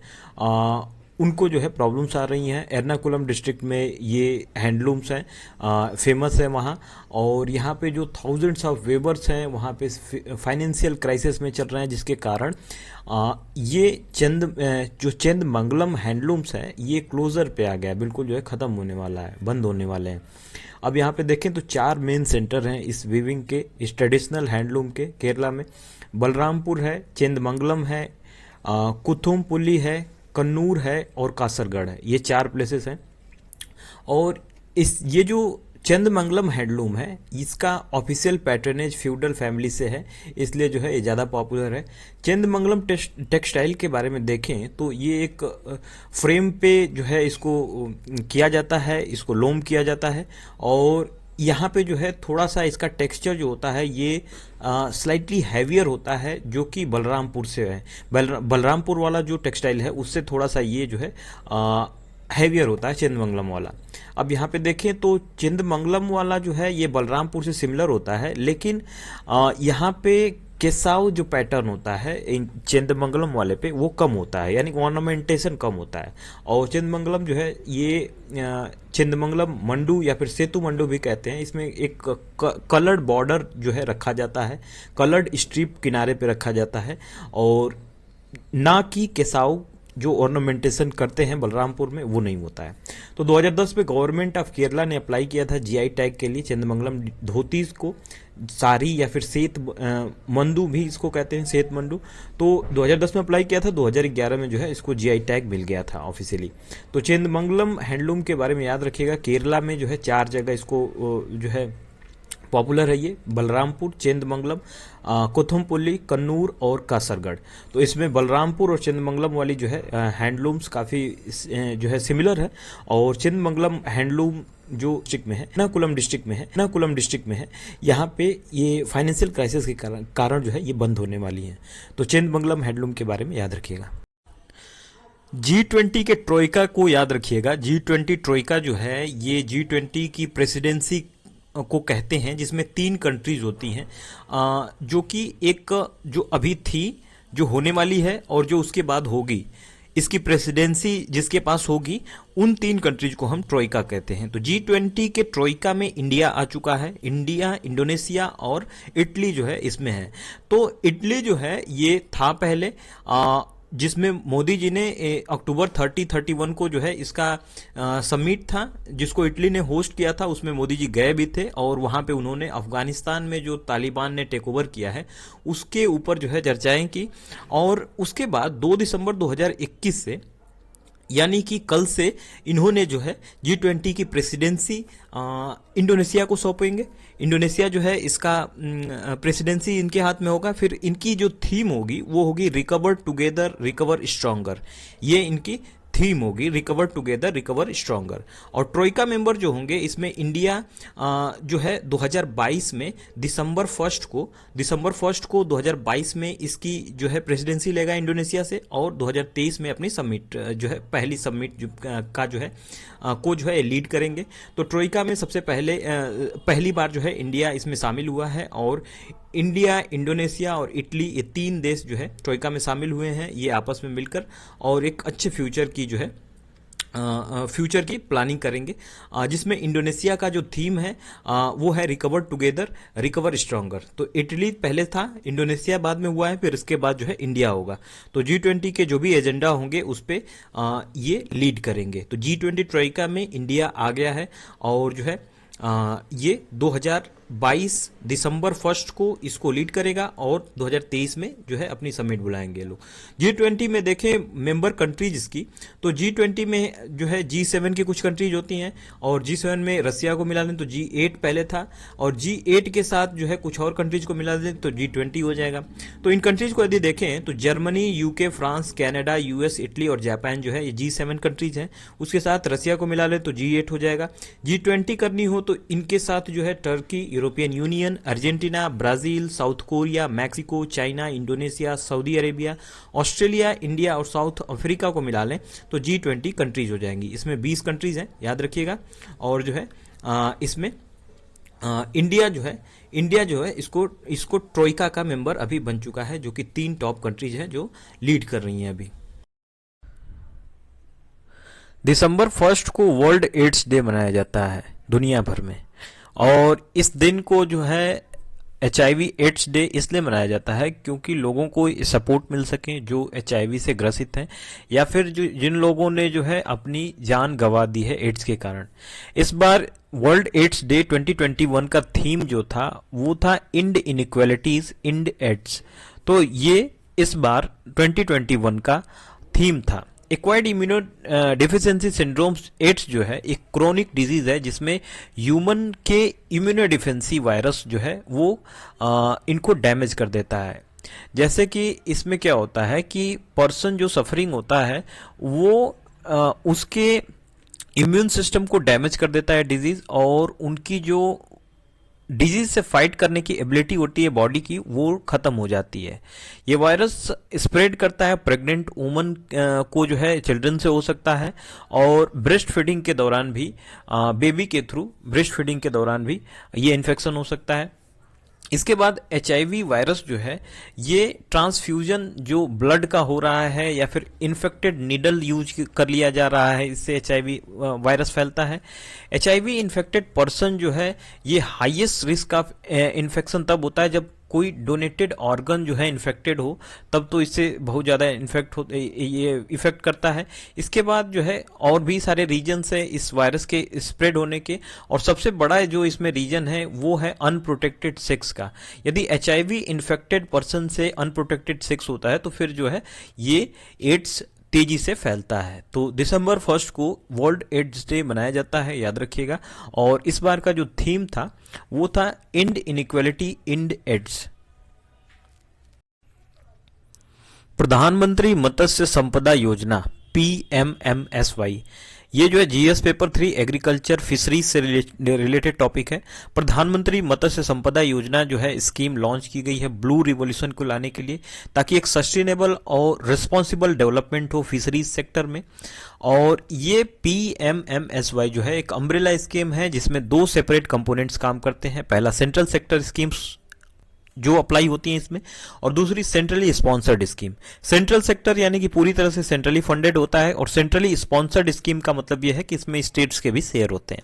उनको जो है प्रॉब्लम्स आ रही हैं। एर्नाकुलम डिस्ट्रिक्ट में ये हैंडलूम्स हैं, फेमस है वहाँ, और यहाँ पे जो थाउजेंड्स ऑफ वेबर्स हैं वहाँ पे फाइनेंशियल क्राइसिस में चल रहे हैं, जिसके कारण ये जो चंदमंगलम हैंडलूम्स हैं ये क्लोजर पे आ गया, बिल्कुल जो है ख़त्म होने वाला है, बंद होने वाले हैं। अब यहाँ पे देखें तो 4 मेन सेंटर हैं इस वीविंग के, इस ट्रेडिशनल हैंडलूम के केरला में। बलरामपुर है, चंदमंगलम है, कुथुमपुली है, कन्नूर है और कासरगढ़ है। ये 4 प्लेसेस हैं। और ये जो चंदमंगलम हैंडलूम है इसका ऑफिशियल पैटर्नेज फ्यूडल फैमिली से है, इसलिए जो है ये ज़्यादा पॉपुलर है। चंदमंगलम टेक्सटाइल के बारे में देखें तो ये एक फ्रेम पे जो है इसको किया जाता है, इसको लोम किया जाता है, और यहाँ पे जो है थोड़ा सा इसका टेक्सचर जो होता है ये स्लाइटली हैवियर होता है, जो कि बलरामपुर से है। बलरामपुर वाला जो टेक्सटाइल है उससे थोड़ा सा ये जो है हैवियर होता है चंदमंगलम वाला। अब यहाँ पे देखें तो चंदमंगलम वाला जो है ये बलरामपुर से सिमिलर होता है, लेकिन यहाँ पे केसाव जो पैटर्न होता है इन चंदमंगलम वाले पे वो कम होता है, यानी ऑर्नामेंटेशन कम होता है। और चंदमंगलम जो है ये चंदमंगलम मंडू या फिर सेतु मंडू भी कहते हैं, इसमें एक कलर्ड बॉर्डर जो है रखा जाता है, कलर्ड स्ट्रिप किनारे पे रखा जाता है, और ना कि केसाव जो ऑर्नामेंटेशन करते हैं बलरामपुर में वो नहीं होता है। तो 2010 में गवर्नमेंट ऑफ केरला ने अप्लाई किया था जीआई टैग के लिए चंदमंगलम धोतीज को, साड़ी या फिर सेत मंडू भी इसको कहते हैं, सेत मंडू। तो 2010 में अप्लाई किया था, 2011 में जो है इसको जीआई टैग मिल गया था ऑफिशियली। तो चंदमंगलम हैंडलूम के बारे में याद रखिएगा, केरला में जो है 4 जगह इसको जो है पॉपुलर है ये, बलरामपुर, चंदमंगलम, कोथमपुली, कन्नूर और कासरगढ़। तो इसमें बलरामपुर और चंदमंगलम वाली जो है हैंडलूम्स काफ़ी जो है सिमिलर है, और चंदमंगलम हैंडलूम जो डिस्ट्रिक्ट में है, एर्नाकुलम डिस्ट्रिक्ट में है, यहाँ पे ये फाइनेंशियल क्राइसिस के कारण जो है ये बंद होने वाली है। तो चंदमंगलम हैंडलूम के बारे में याद रखिएगा। G20 के ट्रोइका को याद रखिएगा। G20 ट्रोइका जो है ये G20 की प्रेसिडेंसी को कहते हैं, जिसमें 3 कंट्रीज होती हैं, जो कि एक जो अभी थी, जो होने वाली है और जो उसके बाद होगी, इसकी प्रेसिडेंसी जिसके पास होगी उन 3 कंट्रीज को हम ट्रोइका कहते हैं। तो G20 के ट्रोइका में इंडिया आ चुका है, इंडिया, इंडोनेशिया और इटली जो है इसमें है। तो इटली जो है ये था पहले, जिसमें मोदी जी ने अक्टूबर 31 को जो है इसका समिट था जिसको इटली ने होस्ट किया था, उसमें मोदी जी गए भी थे और वहां पे उन्होंने अफगानिस्तान में जो तालिबान ने टेक ओवर किया है उसके ऊपर जो है चर्चाएं की। और उसके बाद 2 दिसंबर 2021 से यानी कि कल से इन्होंने जो है G20 की प्रेसिडेंसी इंडोनेशिया को सौंपेंगे। इंडोनेशिया जो है इसका प्रेसिडेंसी इनके हाथ में होगा। फिर इनकी जो थीम होगी वो होगी रिकवर टुगेदर रिकवर स्ट्रॉन्गर, ये इनकी थीम होगी, रिकवर टुगेदर रिकवर स्ट्रॉन्गर। और ट्रोइका मेंबर जो होंगे इसमें इंडिया जो है 2022 में दिसंबर फर्स्ट को 2022 में इसकी जो है प्रेसिडेंसी लेगा इंडोनेशिया से, और 2023 में अपनी समिट जो है पहली समिट का जो है को जो है लीड करेंगे। तो ट्रोइका में सबसे पहली बार जो है इंडिया इसमें शामिल हुआ है, और इंडिया, इंडोनेशिया और इटली, ये 3 देश जो है ट्रोइका में शामिल हुए हैं, ये आपस में मिलकर और एक अच्छे फ्यूचर की जो है फ्यूचर की प्लानिंग करेंगे, जिसमें इंडोनेशिया का जो थीम है वो है रिकवर टुगेदर रिकवर स्ट्रॉन्गर। तो इटली पहले था, इंडोनेशिया बाद में हुआ है, फिर इसके बाद जो है इंडिया होगा। तो G20 के जो भी एजेंडा होंगे उस पे ये लीड करेंगे। तो G20 ट्रोइका में इंडिया आ गया है और जो है ये 2022 दिसंबर फर्स्ट को इसको लीड करेगा और 2023 में जो है अपनी समिट बुलाएंगे लोग। G20 में देखें मेंबर कंट्रीज इसकी, तो G20 में जो है G7 की कुछ कंट्रीज होती हैं, और G7 में रसिया को मिला दें तो G8 पहले था, और G8 के साथ जो है कुछ और कंट्रीज को मिला दें तो G20 हो जाएगा। तो इन कंट्रीज को यदि देखें तो Germany, UK, France, Canada, US, Italy और जापान जो है ये G7 कंट्रीज हैं। उसके साथ रसिया को मिला लें तो G8 हो जाएगा। G20 करनी हो तो इनके साथ जो है Turkey, European union, Argentina, Brazil, south Korea, Mexico, China, Indonesia, Saudi Arabia, Australia, India और साउथ अफ्रीका को मिला लें तो G20 कंट्रीज हो जाएंगी। इसमें 20 कंट्रीज हैं, याद रखिएगा। और जो है इसमें इंडिया जो है इसको ट्रोइका का मेंबर अभी बन चुका है, जो कि 3 टॉप कंट्रीज हैं जो लीड कर रही हैं अभी। दिसंबर 1 को वर्ल्ड एड्स डे मनाया जाता है दुनिया भर में, और इस दिन को जो है HIV एड्स डे इसलिए मनाया जाता है क्योंकि लोगों को सपोर्ट मिल सके जो HIV से ग्रसित हैं, या फिर जो जिन लोगों ने जो है अपनी जान गंवा दी है एड्स के कारण। इस बार वर्ल्ड एड्स डे 2021 का थीम जो था वो था इंड इनइक्वालिटीज इंड एड्स। तो ये इस बार 2021 का थीम था। Acquired immunodeficiency syndromes, AIDS जो है एक क्रोनिक डिजीज है जिसमें ह्यूमन के इम्यूनो डिफेंसी वायरस जो है वो इनको डैमेज कर देता है। जैसे कि इसमें क्या होता है कि पर्सन जो सफरिंग होता है वो उसके इम्यून सिस्टम को डैमेज कर देता है डिजीज, और उनकी जो डिजीज से फाइट करने की एबिलिटी होती है बॉडी की वो खत्म हो जाती है। ये वायरस स्प्रेड करता है प्रेग्नेंट वुमन को, जो है चिल्ड्रन से हो सकता है, और ब्रेस्ट फीडिंग के दौरान भी बेबी के थ्रू ब्रेस्ट फीडिंग के दौरान भी ये इन्फेक्शन हो सकता है। इसके बाद HIV वायरस जो है ये ट्रांसफ्यूजन जो ब्लड का हो रहा है या फिर इन्फेक्टेड नीडल यूज कर लिया जा रहा है, इससे HIV वायरस फैलता है। HIV इन्फेक्टेड पर्सन जो है ये हाईएस्ट रिस्क ऑफ इन्फेक्शन तब होता है जब कोई डोनेटेड ऑर्गन जो है इन्फेक्टेड हो, तब तो इससे बहुत ज़्यादा ये इफेक्ट करता है। इसके बाद जो है और भी सारे रीजन्स है इस वायरस के स्प्रेड होने के, और सबसे बड़ा जो इसमें रीजन है वो है अनप्रोटेक्टेड सेक्स का। यदि HIV इन्फेक्टेड पर्सन से अनप्रोटेक्टेड सेक्स होता है तो फिर जो है ये एड्स तेजी से फैलता है। तो दिसंबर 1 को वर्ल्ड एड्स डे मनाया जाता है, याद रखिएगा। और इस बार का जो थीम था वो था इंड इनइक्वालिटी इंड एड्स। प्रधानमंत्री मत्स्य संपदा योजना PMMSY, ये जो है GS पेपर 3 एग्रीकल्चर फिशरीज से रिलेटेड टॉपिक है। प्रधानमंत्री मत्स्य संपदा योजना जो है स्कीम लॉन्च की गई है ब्लू रिवोल्यूशन को लाने के लिए, ताकि एक सस्टेनेबल और रिस्पॉन्सिबल डेवलपमेंट हो फिशरीज सेक्टर में। और ये PMMSY जो है एक अम्ब्रेला स्कीम है जिसमें 2 सेपरेट कंपोनेंट्स काम करते हैं। पहला सेंट्रल सेक्टर स्कीम्स जो अप्लाई होती हैं इसमें, और दूसरी centrally sponsored scheme. Central sector यानी कि पूरी तरह से सेंट्रली फंडेड होता है, और सेंट्रली स्पॉन्सर्ड स्कीम का मतलब यह है कि इसमें स्टेट्स के भी शेयर होते हैं।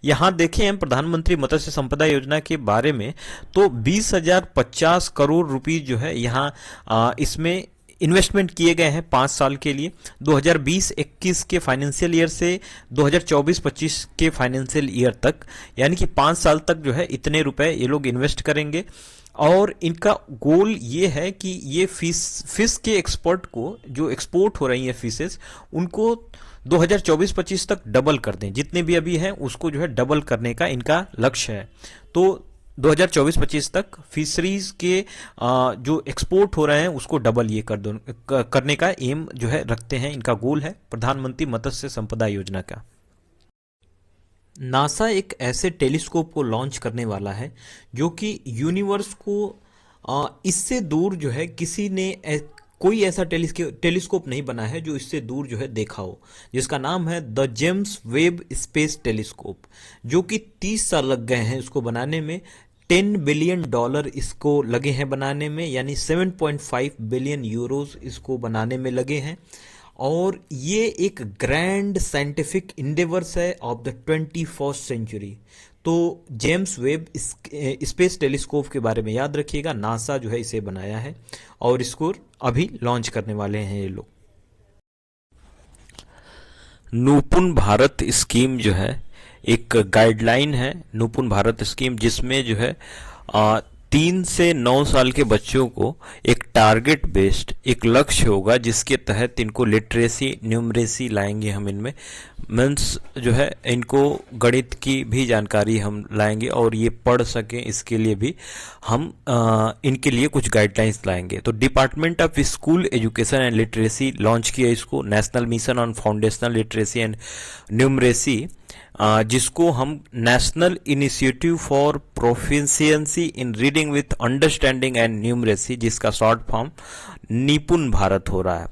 यहां देखें हम प्रधानमंत्री मत्स्य संपदा योजना के बारे में, तो 20,050 करोड़ रुपीज जो है यहाँ इसमें इन्वेस्टमेंट किए गए हैं 5 साल के लिए, 2020-21 के फाइनेंशियल ईयर से 2024-25 के फाइनेंशियल ईयर तक, यानी कि 5 साल तक जो है इतने रुपए ये लोग इन्वेस्ट करेंगे। और इनका गोल ये है कि ये फिश के एक्सपोर्ट को, जो एक्सपोर्ट हो रही है फिशेस, उनको 2024-25 तक डबल कर दें, जितने भी अभी हैं उसको जो है डबल करने का इनका लक्ष्य है। तो 2024-25 तक फिशरीज के जो एक्सपोर्ट हो रहे हैं उसको डबल ये करने का एम जो है रखते हैं, इनका गोल है प्रधानमंत्री मत्स्य संपदा योजना का। नासा एक ऐसे टेलीस्कोप को लॉन्च करने वाला है जो कि यूनिवर्स को इससे दूर जो है किसी ने कोई ऐसा टेलीस्कोप नहीं बना है जो इससे दूर जो है देखा हो, जिसका नाम है the James Webb space telescope, जो कि 30 साल लग गए हैं इसको बनाने में। $10 बिलियन इसको लगे हैं बनाने में, यानी 7.5 बिलियन यूरोज इसको बनाने में लगे हैं। और ये एक ग्रैंड साइंटिफिक इंडेवर्स है ऑफ द 21st सेंचुरी। तो जेम्स वेब स्पेस टेलीस्कोप के बारे में याद रखिएगा, नासा जो है इसे बनाया है और इसको अभी लॉन्च करने वाले हैं ये लोग। नूपुन भारत स्कीम जो है एक गाइडलाइन है, नूपुन भारत स्कीम, जिसमें जो है 3 से 9 साल के बच्चों को एक टारगेट बेस्ड एक लक्ष्य होगा, जिसके तहत इनको लिटरेसी न्यूमरेसी लाएंगे हम इनमें, मीन्स जो है इनको गणित की भी जानकारी हम लाएंगे और ये पढ़ सकें, इसके लिए भी हम इनके लिए कुछ गाइडलाइंस लाएंगे। तो department of school education and literacy launch किया इसको, national mission on foundational literacy and numeracy, जिसको हम national initiative for proficiency in reading with understanding and numeracy, जिसका शॉर्ट फॉर्म निपुण भारत हो रहा है।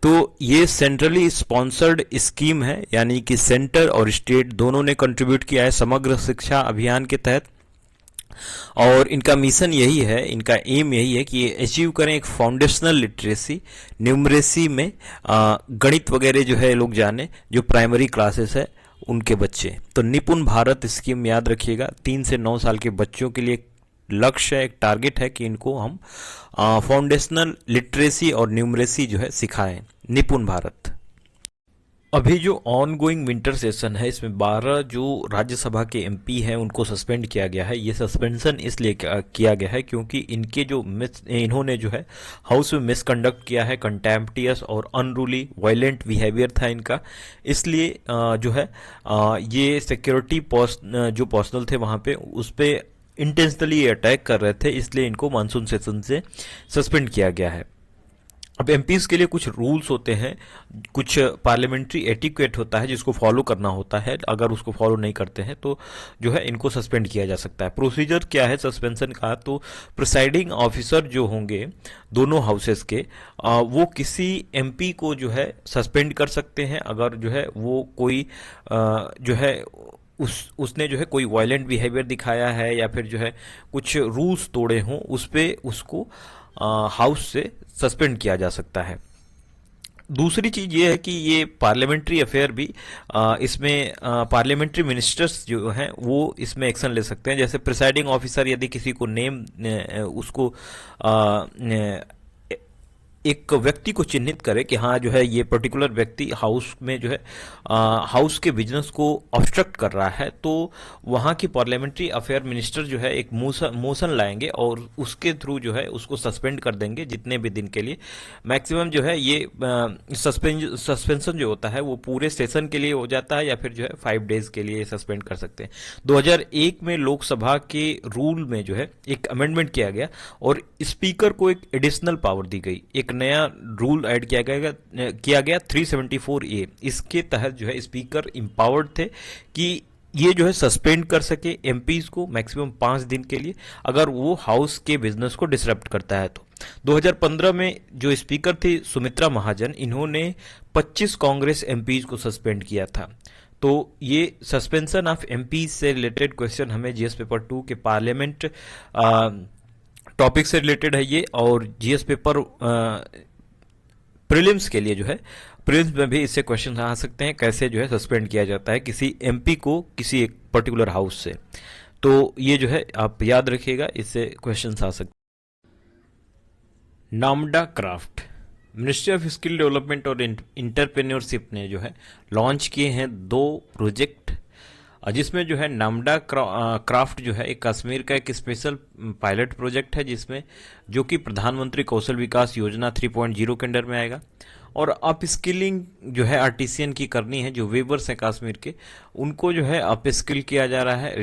तो ये सेंट्रली स्पॉन्सर्ड स्कीम है, यानी कि सेंटर और स्टेट दोनों ने कंट्रीब्यूट किया है समग्र शिक्षा अभियान के तहत। और इनका मिशन यही है, इनका एम यही है कि ये अचीव करें एक फाउंडेशनल लिटरेसी, न्यूमरेसी में गणित वगैरह जो है लोग जाने, जो प्राइमरी क्लासेस है उनके बच्चे। तो निपुण भारत स्कीम याद रखिएगा, 3 से 9 साल के बच्चों के लिए लक्ष्य है, एक टारगेट है कि इनको हम फाउंडेशनल लिटरेसी और न्यूमरेसी जो है सिखाएं, निपुण भारत। अभी जो ऑन गोइंग विंटर सेशन है, इसमें 12 जो राज्यसभा के एमपी हैं उनको सस्पेंड किया गया है। ये सस्पेंशन इसलिए किया गया है क्योंकि इनके जो इन्होंने जो है हाउस में मिसकंडक्ट किया है, कंटेम्प्टियस और अनरूली वायलेंट बिहेवियर था इनका, इसलिए जो है ये सिक्योरिटी जो पर्सनल थे वहाँ पे उस पर इंटेंशनली अटैक कर रहे थे, इसलिए इनको मानसून सेशन से सस्पेंड किया गया है। अब एमपीज के लिए कुछ रूल्स होते हैं, कुछ पार्लियामेंट्री एटिक्वेट होता है जिसको फॉलो करना होता है, अगर उसको फॉलो नहीं करते हैं तो जो है इनको सस्पेंड किया जा सकता है। प्रोसीजर क्या है सस्पेंशन का, तो प्रिसाइडिंग ऑफिसर जो होंगे दोनों हाउसेस के, वो किसी एमपी को जो है सस्पेंड कर सकते हैं अगर जो है वो कोई जो है उसने जो है कोई वायलेंट बिहेवियर दिखाया है या फिर जो है कुछ रूल्स तोड़े हों, उस पे उसको हाउस से सस्पेंड किया जा सकता है। दूसरी चीज ये है कि ये पार्लियामेंट्री अफेयर भी इसमें पार्लियामेंट्री मिनिस्टर्स जो हैं वो इसमें एक्शन ले सकते हैं। जैसे प्रिसाइडिंग ऑफिसर यदि किसी को उसको एक व्यक्ति को चिन्हित करे कि हाँ जो है ये पर्टिकुलर व्यक्ति हाउस में जो है हाउस के बिजनेस को ऑब्स्ट्रक्ट कर रहा है, तो वहाँ की पार्लियामेंट्री अफेयर मिनिस्टर जो है एक मोशन लाएंगे और उसके थ्रू जो है उसको सस्पेंड कर देंगे जितने भी दिन के लिए। मैक्सिमम जो है ये सस्पेंशन जो होता है वो पूरे सेशन के लिए हो जाता है या फिर जो है 5 डेज के लिए सस्पेंड कर सकते हैं। 2001 में लोकसभा के रूल में जो है एक अमेंडमेंट किया गया और स्पीकर को एक एडिशनल पावर दी गई, एक नया रूल ऐड किया गया 374A। इसके तहत जो है स्पीकर इंपावर्ड थे कि ये जो है सस्पेंड कर सके एमपीज को मैक्सिमम 5 दिन के लिए अगर वो हाउस के बिजनेस को डिसरप्ट करता है। तो 2015 में जो स्पीकर थी सुमित्रा महाजन, इन्होंने 25 कांग्रेस एमपीज को सस्पेंड किया था। तो ये सस्पेंशन ऑफ एमपी से रिलेटेड क्वेश्चन हमें जीएस पेपर 2 के पार्लियामेंट टॉपिक से रिलेटेड है ये, और जीएस पेपर प्रीलिम्स के लिए जो है प्रीलिम्स में भी इससे क्वेश्चन आ सकते हैं, कैसे जो है सस्पेंड किया जाता है किसी एमपी को किसी एक पर्टिकुलर हाउस से। तो ये जो है आप याद रखिएगा, इससे क्वेश्चन आ सकते हैं। Namda craft ministry of skill development और इंटरप्रेन्योरशिप ने जो है लॉन्च किए हैं 2 प्रोजेक्ट, जिसमें जो है नामडा क्राफ्ट जो है एक कश्मीर का एक स्पेशल पायलट प्रोजेक्ट है, जिसमें जो कि प्रधानमंत्री कौशल विकास योजना 3.0 के अंडर में आएगा। और अप स्किलिंग जो है आर्टिसियन की करनी है, जो वेवर्स हैं कश्मीर के, उनको जो है अप स्किल किया जा रहा है।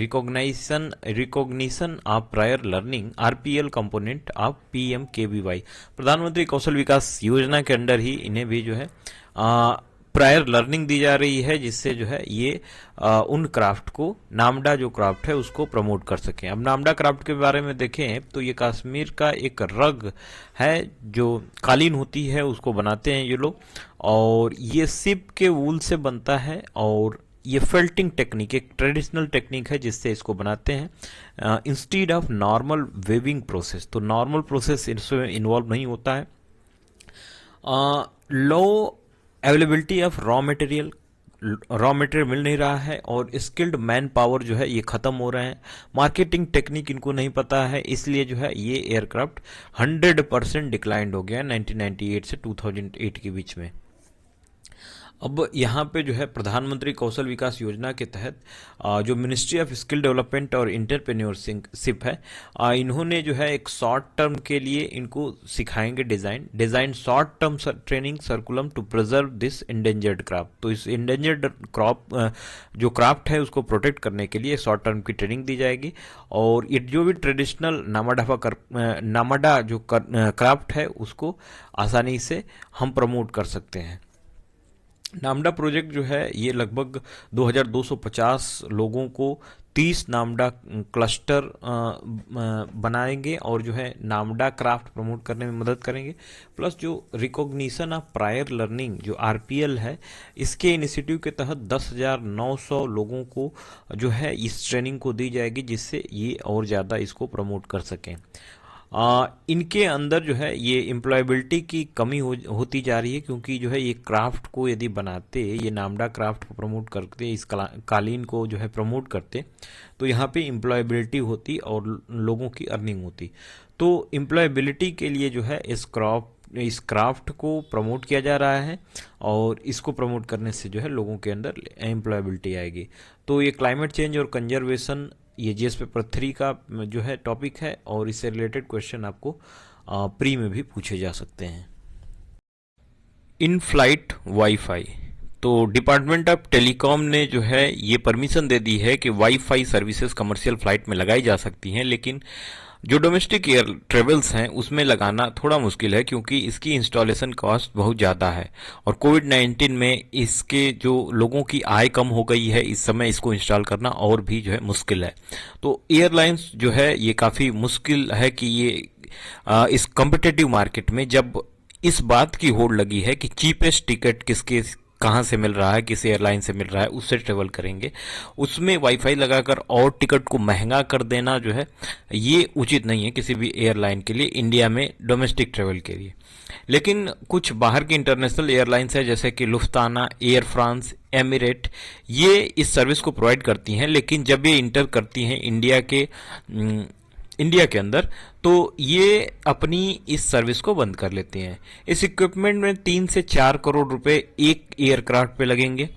Recognition of prior learning RPL component of PMKVY, प्रधानमंत्री कौशल विकास योजना के अंडर ही इन्हें भी जो है प्रायर लर्निंग दी जा रही है, जिससे जो है ये उन क्राफ्ट को, नामडा जो क्राफ्ट है उसको प्रमोट कर सकें। अब नामडा क्राफ्ट के बारे में देखें तो ये कश्मीर का एक रग है, जो कालीन होती है उसको बनाते हैं ये लोग, और ये सिप के वूल से बनता है, और ये फेल्टिंग टेक्निक एक ट्रेडिशनल टेक्निक है जिससे इसको बनाते हैं instead of normal weaving process. तो नॉर्मल प्रोसेस इसमें इन्वॉल्व नहीं होता है। Low availability of raw material मिल नहीं रहा है, और स्किल्ड मैन पावर जो है ये खत्म हो रहे हैं। मार्केटिंग टेक्निक इनको नहीं पता है, इसलिए जो है ये एयरक्राफ्ट 100% डिक्लाइंड हो गया 1998 से 2008 के बीच में। अब यहाँ पे जो है प्रधानमंत्री कौशल विकास योजना के तहत जो मिनिस्ट्री ऑफ स्किल डेवलपमेंट और इंटरप्रेन्योरशिप है, इन्होंने जो है एक शॉर्ट टर्म के लिए इनको सिखाएंगे design short term training curriculum to preserve this endangered craft. तो इस इंडेंजर्ड जो क्राफ्ट है उसको प्रोटेक्ट करने के लिए शॉर्ट टर्म की ट्रेनिंग दी जाएगी, और ये जो भी ट्रेडिशनल नामाडा जो क्राफ्ट है उसको आसानी से हम प्रमोट कर सकते हैं। नामडा प्रोजेक्ट जो है ये लगभग 2250 लोगों को 30 नामडा क्लस्टर बनाएंगे, और जो है नामडा क्राफ्ट प्रमोट करने में मदद करेंगे। प्लस जो रिकॉग्निशन ऑफ प्रायर लर्निंग जो आरपीएल है, इसके इनिशिएटिव के तहत 10,900 लोगों को जो है इस ट्रेनिंग को दी जाएगी, जिससे ये और ज़्यादा इसको प्रमोट कर सकें। इनके अंदर जो है ये एम्प्लॉयबिलिटी की कमी होती जा रही है, क्योंकि जो है ये क्राफ्ट को यदि बनाते, ये नामडा क्राफ्ट को प्रमोट करते, इस कालीन को जो है प्रमोट करते, तो यहाँ पे एम्प्लॉयबिलिटी होती और लोगों की अर्निंग होती। तो एम्प्लॉयबिलिटी के लिए जो है इस क्राफ्ट को प्रमोट किया जा रहा है, और इसको प्रमोट करने से जो है लोगों के अंदर एम्प्लॉयबिलिटी आएगी। तो ये क्लाइमेट चेंज और कंजर्वेशन, ये जीएस पेपर 3 का जो है टॉपिक है, और इससे रिलेटेड क्वेश्चन आपको प्री में भी पूछे जा सकते हैं। इन फ्लाइट वाईफाई, तो डिपार्टमेंट ऑफ टेलीकॉम ने जो है ये परमिशन दे दी है कि वाईफाई सर्विसेज कमर्शियल फ्लाइट में लगाई जा सकती हैं, लेकिन जो डोमेस्टिक एयर ट्रेवल्स हैं उसमें लगाना थोड़ा मुश्किल है, क्योंकि इसकी इंस्टॉलेशन कॉस्ट बहुत ज़्यादा है, और कोविड-19 में इसके जो लोगों की आय कम हो गई है, इस समय इसको इंस्टॉल करना और भी जो है मुश्किल है। तो एयरलाइंस जो है ये काफ़ी मुश्किल है कि ये इस कम्पिटिटिव मार्केट में, जब इस बात की होड़ लगी है कि चीपेस्ट टिकट किसके कहाँ से मिल रहा है, किस एयरलाइन से मिल रहा है, उससे ट्रेवल करेंगे, उसमें वाईफाई लगाकर और टिकट को महंगा कर देना जो है ये उचित नहीं है किसी भी एयरलाइन के लिए, इंडिया में डोमेस्टिक ट्रेवल के लिए। लेकिन कुछ बाहर की इंटरनेशनल एयरलाइंस है, जैसे कि लुफ्ताना, एयर फ्रांस, एमिरेट, ये इस सर्विस को प्रोवाइड करती हैं, लेकिन जब ये इंटर करती हैं इंडिया के अंदर, तो ये अपनी इस सर्विस को बंद कर लेते हैं। इस इक्विपमेंट में 3 से 4 करोड़ रुपए एक एयरक्राफ्ट पे लगेंगे,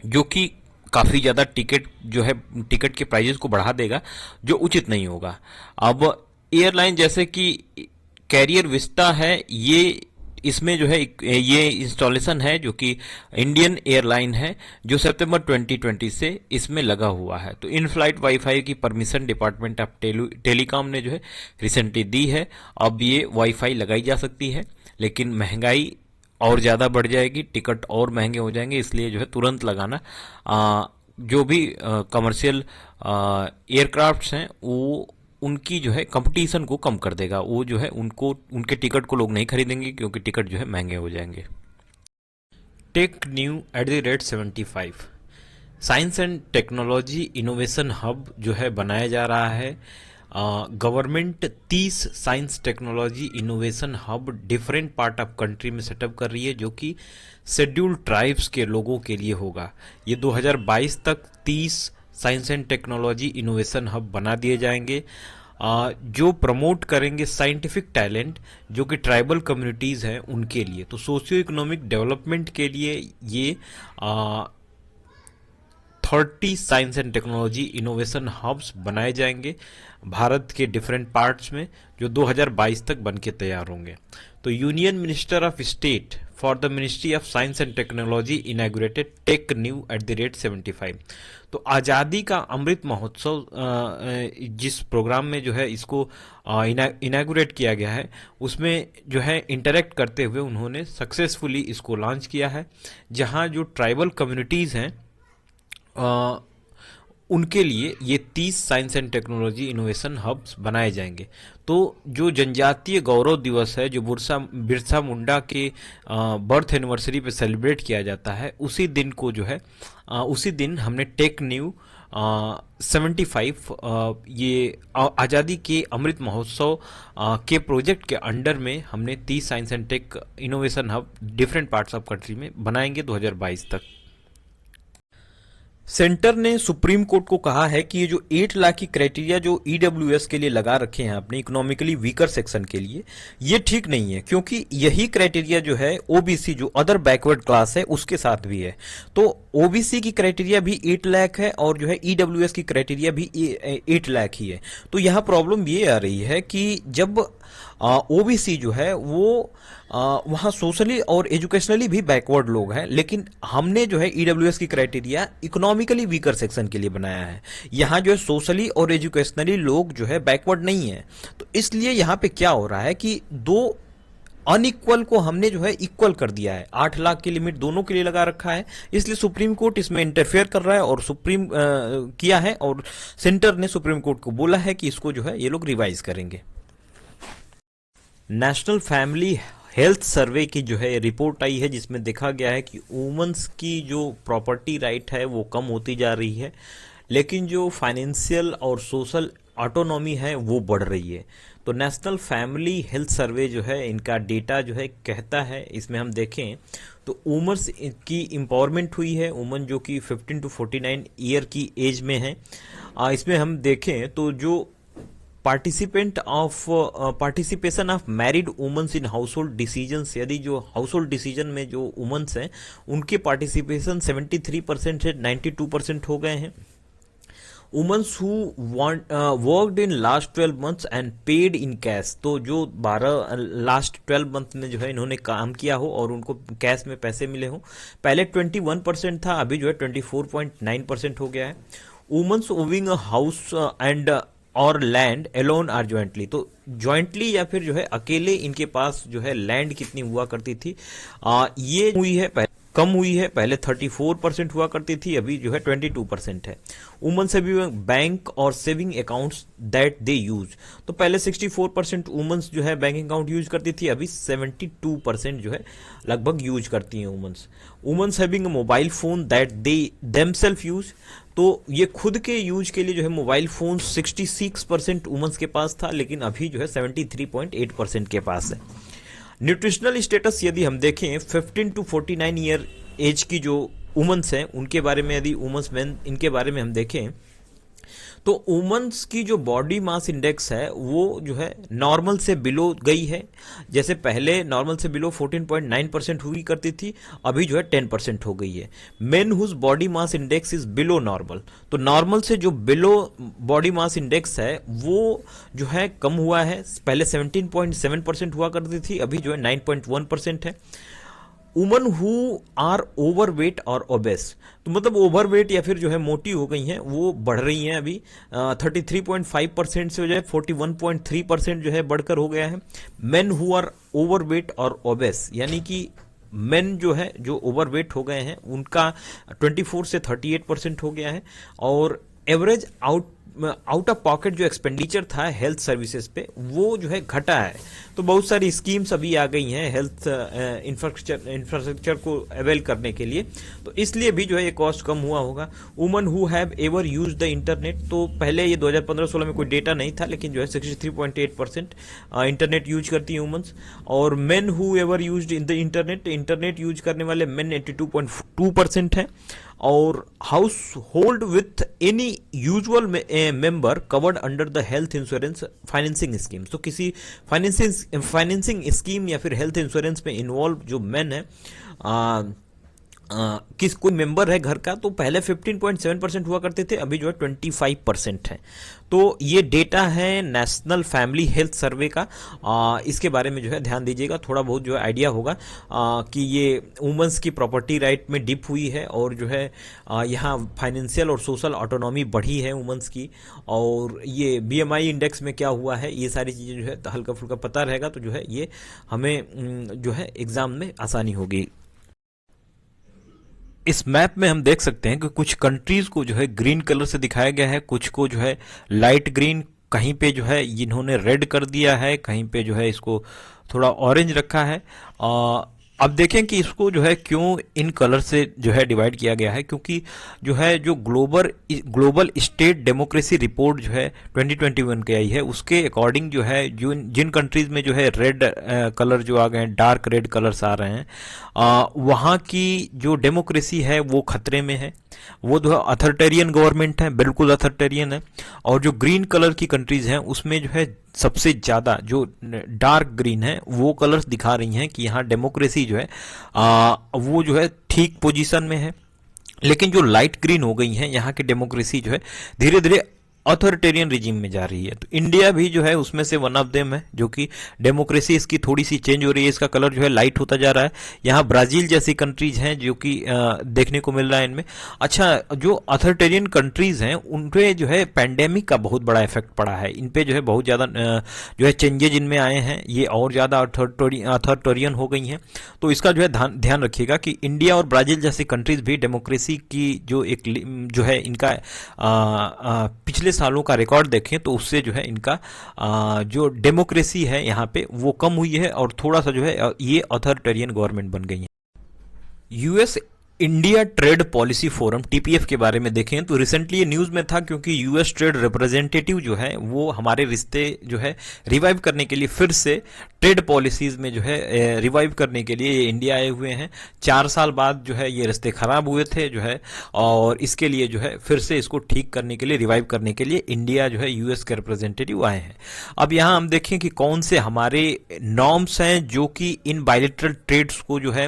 जो कि काफ़ी ज़्यादा टिकट के प्राइजेस को बढ़ा देगा, जो उचित नहीं होगा। अब एयरलाइन जैसे कि कैरियर विस्टा है, ये इसमें जो है ये इंस्टॉलेशन है जो कि इंडियन एयरलाइन है, जो सितंबर 2020 से इसमें लगा हुआ है। तो इन फ्लाइट वाईफाई की परमिशन डिपार्टमेंट ऑफ टेलीकॉम ने जो है रिसेंटली दी है। अब ये वाईफाई लगाई जा सकती है, लेकिन महंगाई और ज़्यादा बढ़ जाएगी, टिकट और महंगे हो जाएंगे, इसलिए जो है तुरंत लगाना जो भी कमर्शियल एयरक्राफ्ट्स हैं वो उनकी जो है कंपटीशन को कम कर देगा। वो जो है उनके टिकट को लोग नहीं खरीदेंगे, क्योंकि टिकट जो है महंगे हो जाएंगे। Tech new @75 science and technology innovation hub जो है बनाया जा रहा है। Government 30 science technology innovation hub different part of country में सेटअप कर रही है, जो कि शेड्यूल्ड ट्राइब्स के लोगों के लिए होगा। ये 2022 तक 30 science and technology innovation hub बना दिए जाएंगे। जो प्रमोट करेंगे साइंटिफिक टैलेंट जो कि ट्राइबल कम्युनिटीज़ हैं उनके लिए। तो सोशियो इकोनॉमिक डेवलपमेंट के लिए ये 30 science and technology innovation hubs बनाए जाएंगे भारत के डिफरेंट पार्ट्स में, जो 2022 तक बन के तैयार होंगे। तो union minister of state for the ministry of science and technology inaugurated tech new at the rate 75। तो आज़ादी का अमृत महोत्सव जिस प्रोग्राम में जो है इसको इनैगुरेट किया गया है, उसमें जो है इंटरेक्ट करते हुए उन्होंने सक्सेसफुली इसको लॉन्च किया है, जहां जो ट्राइबल कम्युनिटीज़ हैं उनके लिए ये 30 science and technology innovation hubs बनाए जाएंगे। तो जो जनजातीय गौरव दिवस है, जो बिरसा मुंडा के बर्थ एनिवर्सरी पे सेलिब्रेट किया जाता है, उसी दिन को जो है उसी दिन हमने टेक न्यू 75 ये आज़ादी के अमृत महोत्सव के प्रोजेक्ट के अंडर में हमने 30 science and tech innovation hub different parts of country में बनाएंगे 2022 तक। सेंटर ने सुप्रीम कोर्ट को कहा है कि ये जो 8 लाख की क्राइटेरिया जो ईडब्ल्यूएस के लिए लगा रखे हैं अपने इकोनॉमिकली वीकर सेक्शन के लिए, ये ठीक नहीं है, क्योंकि यही क्राइटेरिया जो है ओबीसी जो अदर बैकवर्ड क्लास है उसके साथ भी है। तो ओबीसी की क्राइटेरिया भी 8 लाख है और जो है ईडब्ल्यूएस की क्राइटेरिया भी 8 लाख ही है। तो यहाँ प्रॉब्लम ये आ रही है कि जब ओबीसी जो है वो वहाँ सोशली और एजुकेशनली भी बैकवर्ड लोग हैं, लेकिन हमने जो है ईडब्ल्यूएस की क्राइटेरिया इकोनॉमिकली वीकर सेक्शन के लिए बनाया है। यहाँ जो है सोशली और एजुकेशनली लोग जो है बैकवर्ड नहीं है। तो इसलिए यहाँ पे क्या हो रहा है कि दो अनइक्वल को हमने जो है इक्वल कर दिया है। 8 लाख की लिमिट दोनों के लिए लगा रखा है, इसलिए सुप्रीम कोर्ट इसमें इंटरफेयर कर रहा है और किया है, और सेंटर ने सुप्रीम कोर्ट को बोला है कि इसको जो है ये लोग रिवाइज करेंगे। नेशनल फैमिली हेल्थ सर्वे की जो है रिपोर्ट आई है, जिसमें देखा गया है कि वुमेन्स की जो प्रॉपर्टी राइट है वो कम होती जा रही है, लेकिन जो फाइनेंशियल और सोशल ऑटोनॉमी है वो बढ़ रही है। तो नेशनल फैमिली हेल्थ सर्वे जो है इनका डेटा जो है कहता है, इसमें हम देखें तो वुमेन्स की एम्पावरमेंट हुई है, वुमेन जो कि 15 to 49 ईयर की एज में है। इसमें हम देखें तो जो participation of married womens in household decision, यदि जो हाउस होल्ड डिसीजन में जो वुमेन्स हैं उनके पार्टिसिपेशन 73% से 92% हो गए हैं। Womens who worked in last 12 months and paid in cash, तो जो 12 मंथ में जो है इन्होंने काम किया हो और उनको कैश में पैसे मिले हो, पहले 21% था, अभी जो है 24.9% हो गया है। Womens owning a house and और लैंड एलोन आर ज्वाइंटली, तो ज्वाइंटली या फिर जो है अकेले इनके पास जो है लैंड कितनी हुआ करती थी, ये हुई है कम हुई है, पहले 34% हुआ करती थी, अभी जो है 22% है। वुमन सेविंग बैंक और saving accounts that they use, तो पहले 64% वुमेन्स जो है बैंक अकाउंट यूज करती थी, अभी 72% जो है लगभग यूज करती हैं womens. Womens having mobile phone that they themselves use, तो ये खुद के यूज के लिए जो है मोबाइल फोन 66% वुमेन्स के पास था, लेकिन अभी जो है 73.8% के पास है। न्यूट्रिशनल स्टेटस यदि हम देखें 15 to 49 ईयर एज की जो वुमेन्स हैं उनके बारे में, यदि वुमेन्स मेन इनके बारे में हम देखें तो वुमेन्स की जो बॉडी मास इंडेक्स है वो जो है नॉर्मल से बिलो गई है। जैसे पहले नॉर्मल से बिलो 14.9% हुई करती थी, अभी जो है 10% हो गई है। Men whose body mass index is below normal, तो नॉर्मल से जो बिलो बॉडी मास इंडेक्स है वो जो है कम हुआ है, पहले 17.7% हुआ करती थी, अभी जो है 9.1% है। वुमन हु आर ओवरवेट और ओबेस, तो मतलब ओवरवेट या फिर जो है मोटी हो गई हैं वो बढ़ रही हैं, अभी 33.5% से जो है 41.3% जो है बढ़कर हो गया है। मेन हु आर ओवरवेट और ओबेस, यानी कि मेन जो है जो ओवरवेट हो गए हैं उनका 24 से 38% हो गया है, और एवरेज आउट ऑफ पॉकेट जो एक्सपेंडिचर था हेल्थ सर्विसेज पे वो जो है घटा है। तो बहुत सारी स्कीम्स अभी आ गई हैं हेल्थ इंफ्रास्ट्रक्चर को अवेल करने के लिए, तो इसलिए भी जो है ये कॉस्ट कम हुआ होगा। Woman who have ever use the internet, तो पहले ये 2015-16 में कोई डेटा नहीं था, लेकिन जो है 63.8% इंटरनेट यूज करती हैं वुमेन्स। और men who ever use in the internet use करने वाले मेन 82.2% है, और house hold with any usual member covered under the health insurance financing scheme. तो किसी फाइनेंसिंग स्कीम या फिर हेल्थ इंश्योरेंस में इन्वॉल्व जो मैन है, किस कोई मेंबर है घर का, तो पहले 15.7% हुआ करते थे, अभी जो है 25% है। तो ये डेटा है नेशनल फैमिली हेल्थ सर्वे का। इसके बारे में जो है ध्यान दीजिएगा, थोड़ा बहुत जो है आइडिया होगा कि ये वुमेंस की प्रॉपर्टी राइट में डिप हुई है और जो है यहाँ फाइनेंशियल और सोशल ऑटोनॉमी बढ़ी है वुमेंस की, और ये बीएमआई इंडेक्स में क्या हुआ है, ये सारी चीज़ें जो है हल्का फुल्का पता रहेगा तो जो है ये हमें जो है एग्जाम में आसानी होगी। इस मैप में हम देख सकते हैं कि कुछ कंट्रीज को जो है ग्रीन कलर से दिखाया गया है, कुछ को जो है लाइट ग्रीन, कहीं पे जो है इन्होंने रेड कर दिया है, कहीं पे जो है इसको थोड़ा ऑरेंज रखा है। अब देखें कि इसको जो है क्यों इन कलर से जो है डिवाइड किया गया है, क्योंकि जो है जो ग्लोबल स्टेट डेमोक्रेसी रिपोर्ट जो है 2021 की आई है, उसके अकॉर्डिंग जो है जिन कंट्रीज में जो है रेड कलर जो आ गए हैं, डार्क रेड कलर्स आ रहे हैं, वहाँ की जो डेमोक्रेसी है वो खतरे में है, वो जो है अथॉरिटेरियन गवर्नमेंट है, बिल्कुल अथॉरिटेरियन है। और जो ग्रीन कलर की कंट्रीज हैं उसमें जो है सबसे ज्यादा जो डार्क ग्रीन है वो कलर्स दिखा रही हैं कि यहाँ डेमोक्रेसी जो है वो जो है ठीक पोजीशन में है। लेकिन जो लाइट ग्रीन हो गई हैं, यहाँ की डेमोक्रेसी जो है धीरे धीरे अथॉरिटेरियन रिजीम में जा रही है। तो इंडिया भी जो है उसमें से वन ऑफ देम है, जो कि डेमोक्रेसी इसकी थोड़ी सी चेंज हो रही है, इसका कलर जो है लाइट होता जा रहा है। यहाँ ब्राजील जैसी कंट्रीज हैं जो कि देखने को मिल रहा है इनमें। अच्छा, जो अथॉरिटेरियन कंट्रीज हैं उन पे जो है पैंडेमिक का बहुत बड़ा इफेक्ट पड़ा है, इन पे जो है बहुत ज़्यादा जो है चेंजेज इनमें आए हैं, ये और ज़्यादा अथॉरिटेरियन हो गई हैं। तो इसका जो है ध्यान रखिएगा कि इंडिया और ब्राजील जैसी कंट्रीज भी डेमोक्रेसी की जो एक जो है इनका पिछले सालों का रिकॉर्ड देखें तो उससे जो है इनका जो डेमोक्रेसी है यहाँ पे वो कम हुई है और थोड़ा सा जो है ये अथॉरिटेरियन गवर्नमेंट बन गई है। US India trade policy forum TPF के बारे में देखें तो रिसेंटली ये न्यूज में था, क्योंकि यूएस ट्रेड रिप्रेजेंटेटिव जो है वो हमारे रिश्ते जो है रिवाइव करने के लिए, फिर से ट्रेड पॉलिसीज में जो है रिवाइव करने के लिए ये इंडिया आए हुए हैं। 4 साल बाद जो है ये रिश्ते खराब हुए थे जो है, और इसके लिए जो है फिर से इसको ठीक करने के लिए, रिवाइव करने के लिए इंडिया जो है यूएस के रिप्रेजेंटेटिव आए हैं। अब यहाँ हम देखें कि कौन से हमारे नॉर्म्स हैं जो कि इन बायलैटरल ट्रेड्स को जो है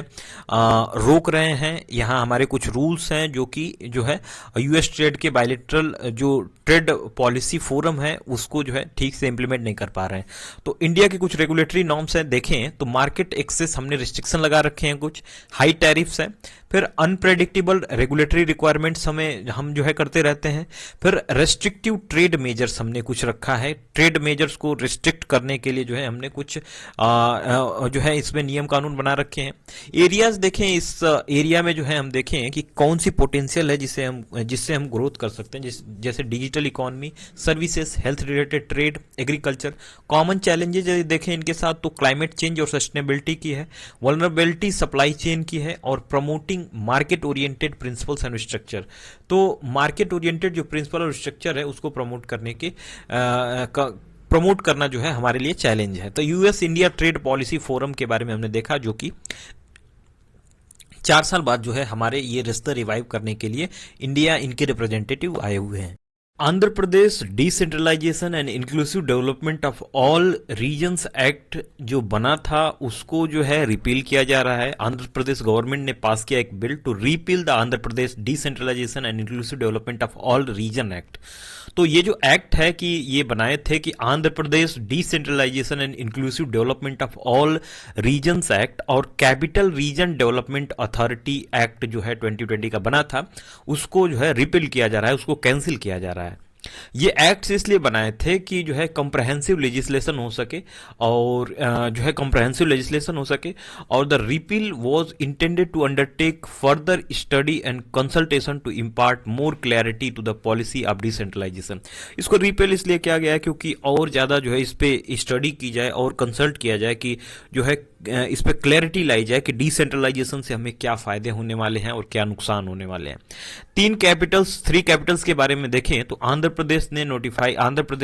रोक रहे हैं। यहाँ हमारे कुछ रूल्स हैं जो कि जो है यूएस ट्रेड के बायलैटरल जो ट्रेड पॉलिसी फोरम है उसको जो है ठीक से इंप्लीमेंट नहीं कर पा रहे हैं। तो इंडिया के कुछ रेगुलेटरी नॉर्म्स हैं, देखें तो मार्केट एक्सेस हमने रिस्ट्रिक्शन लगा रखे हैं, कुछ हाई टैरिफ्स हैं, फिर अनप्रेडिक्टेबल रेगुलेटरी रिक्वायरमेंट्स हम जो है करते रहते हैं, फिर रेस्ट्रिक्टिव ट्रेड मेजर्स हमने कुछ रखा है, ट्रेड मेजर्स को रिस्ट्रिक्ट करने के लिए जो है हमने कुछ जो है इसमें नियम कानून बना रखे हैं। एरियाज देखें, इस एरिया में जो है हम देखें कि कौन सी पोटेंशियल है जिससे हम ग्रोथ कर सकते हैं, जैसे digital economy, services, health related trade, agriculture. Common challenges यदि देखें इनके साथ तो क्लाइमेट चेंज और सस्टेनेबिलिटी की है, वल्नरेबिलिटी सप्लाई चेन की है, और promoting market oriented principles and structure. तो मार्केट ओरिएंटेड जो प्रिंसिपल और स्ट्रक्चर है उसको प्रमोट करने के प्रमोट करना जो है हमारे लिए चैलेंज है। तो US India trade policy forum के बारे में हमने देखा, जो कि 4 साल बाद जो है हमारे ये रिश्ते रिवाइव करने के लिए इंडिया इनके रिप्रेजेंटेटिव आए हुए हैं। Andhra Pradesh decentralisation and inclusive development of all regions act जो बना था उसको जो है रिपील किया जा रहा है। आंध्र प्रदेश गवर्नमेंट ने पास किया एक bill to repeal the Andhra Pradesh decentralisation and inclusive development of all region act. तो ये जो एक्ट है कि ये बनाए थे कि Andhra Pradesh decentralisation and inclusive development of all regions act और capital region development authority act जो है 2020 का बना था, उसको जो है रिपील किया जा रहा है, उसको कैंसिल किया जा रहा है। ये एक्ट्स इसलिए बनाए थे कि जो है कंप्रहेंसिव लेजिस्लेशन हो सके, और जो है कंप्रहेंसिव लेजिस्लेशन हो सके, और the repeal was intended to undertake further study and consultation to impart more clarity to the policy of decentralisation. इसको रिपील इसलिए किया गया है क्योंकि और ज्यादा जो है इस पे स्टडी की जाए और कंसल्ट किया जाए कि जो है इस पे क्लैरिटी लाई जाए कि डिसेंट्रलाइजेशन से हमें क्या फायदे होने वाले हैं और क्या नुकसान होने वाले हैं। 3 कैपिटल्स के बारे में देखें तो आंध्र प्रदेश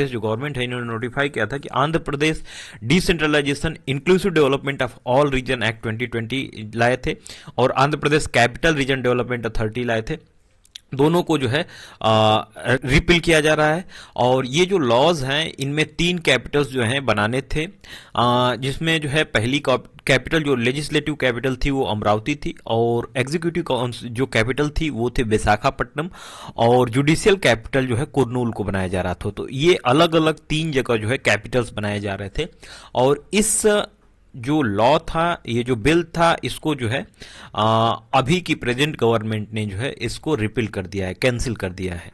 जो गवर्नमेंट है इन्होंने नोटिफाई किया था कि Andhra Pradesh decentralisation inclusive development of all region act 2020 लाए थे, और Andhra Pradesh capital region development authority लाए थे। दोनों को जो है रिपील किया जा रहा है। और ये जो लॉज हैं इनमें 3 कैपिटल्स जो हैं बनाने थे, जिसमें जो है पहली कैपिटल जो लेजिस्लेटिव कैपिटल थी वो अमरावती थी, और एग्जीक्यूटिव जो कैपिटल थी वो थे विशाखापट्टनम, और जुडिशियल कैपिटल जो है कुर्नूल को बनाया जा रहा था। तो ये अलग अलग 3 जगह जो है कैपिटल्स बनाए जा रहे थे। और इस जो लॉ था, ये जो बिल था, इसको जो है अभी की प्रेजेंट गवर्नमेंट ने जो है इसको रिपील कर दिया है, कैंसिल कर दिया है।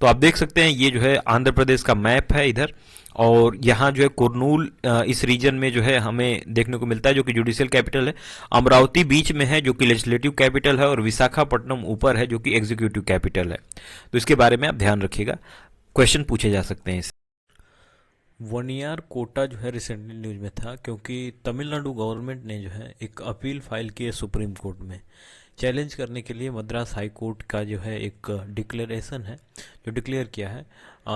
तो आप देख सकते हैं ये जो है आंध्र प्रदेश का मैप है इधर, और यहाँ जो है कुर्नूल इस रीजन में जो है हमें देखने को मिलता है, जो कि जुडिशियल कैपिटल है। अमरावती बीच में है जो कि लेजिस्लेटिव कैपिटल है, और विशाखापट्टनम ऊपर है जो कि एग्जीक्यूटिव कैपिटल है। तो इसके बारे में आप ध्यान रखिएगा, क्वेश्चन पूछे जा सकते हैं। 1 ईयर कोटा जो है रिसेंटली न्यूज में था, क्योंकि तमिलनाडु गवर्नमेंट ने जो है एक अपील फाइल की है सुप्रीम कोर्ट में, चैलेंज करने के लिए मद्रास हाई कोर्ट का जो है एक डिक्लेरेशन है जो डिक्लेयर किया है,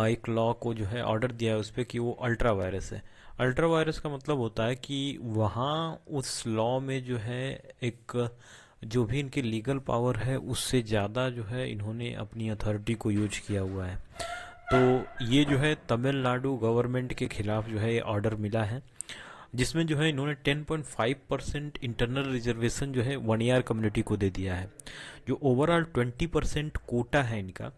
एक लॉ को जो है ऑर्डर दिया है उस पर कि वो अल्ट्रा वायरस है। अल्ट्रा वायरस का मतलब होता है कि वहाँ उस लॉ में जो है एक जो भी इनकी लीगल पावर है उससे ज़्यादा जो है इन्होंने अपनी अथॉरिटी को यूज किया हुआ है। तो ये जो है तमिलनाडु गवर्नमेंट के खिलाफ जो है ये ऑर्डर मिला है, जिसमें जो है इन्होंने 10.5% इंटरनल रिजर्वेशन जो है 1 ईयर कम्युनिटी को दे दिया है। जो ओवरऑल 20% कोटा है इनका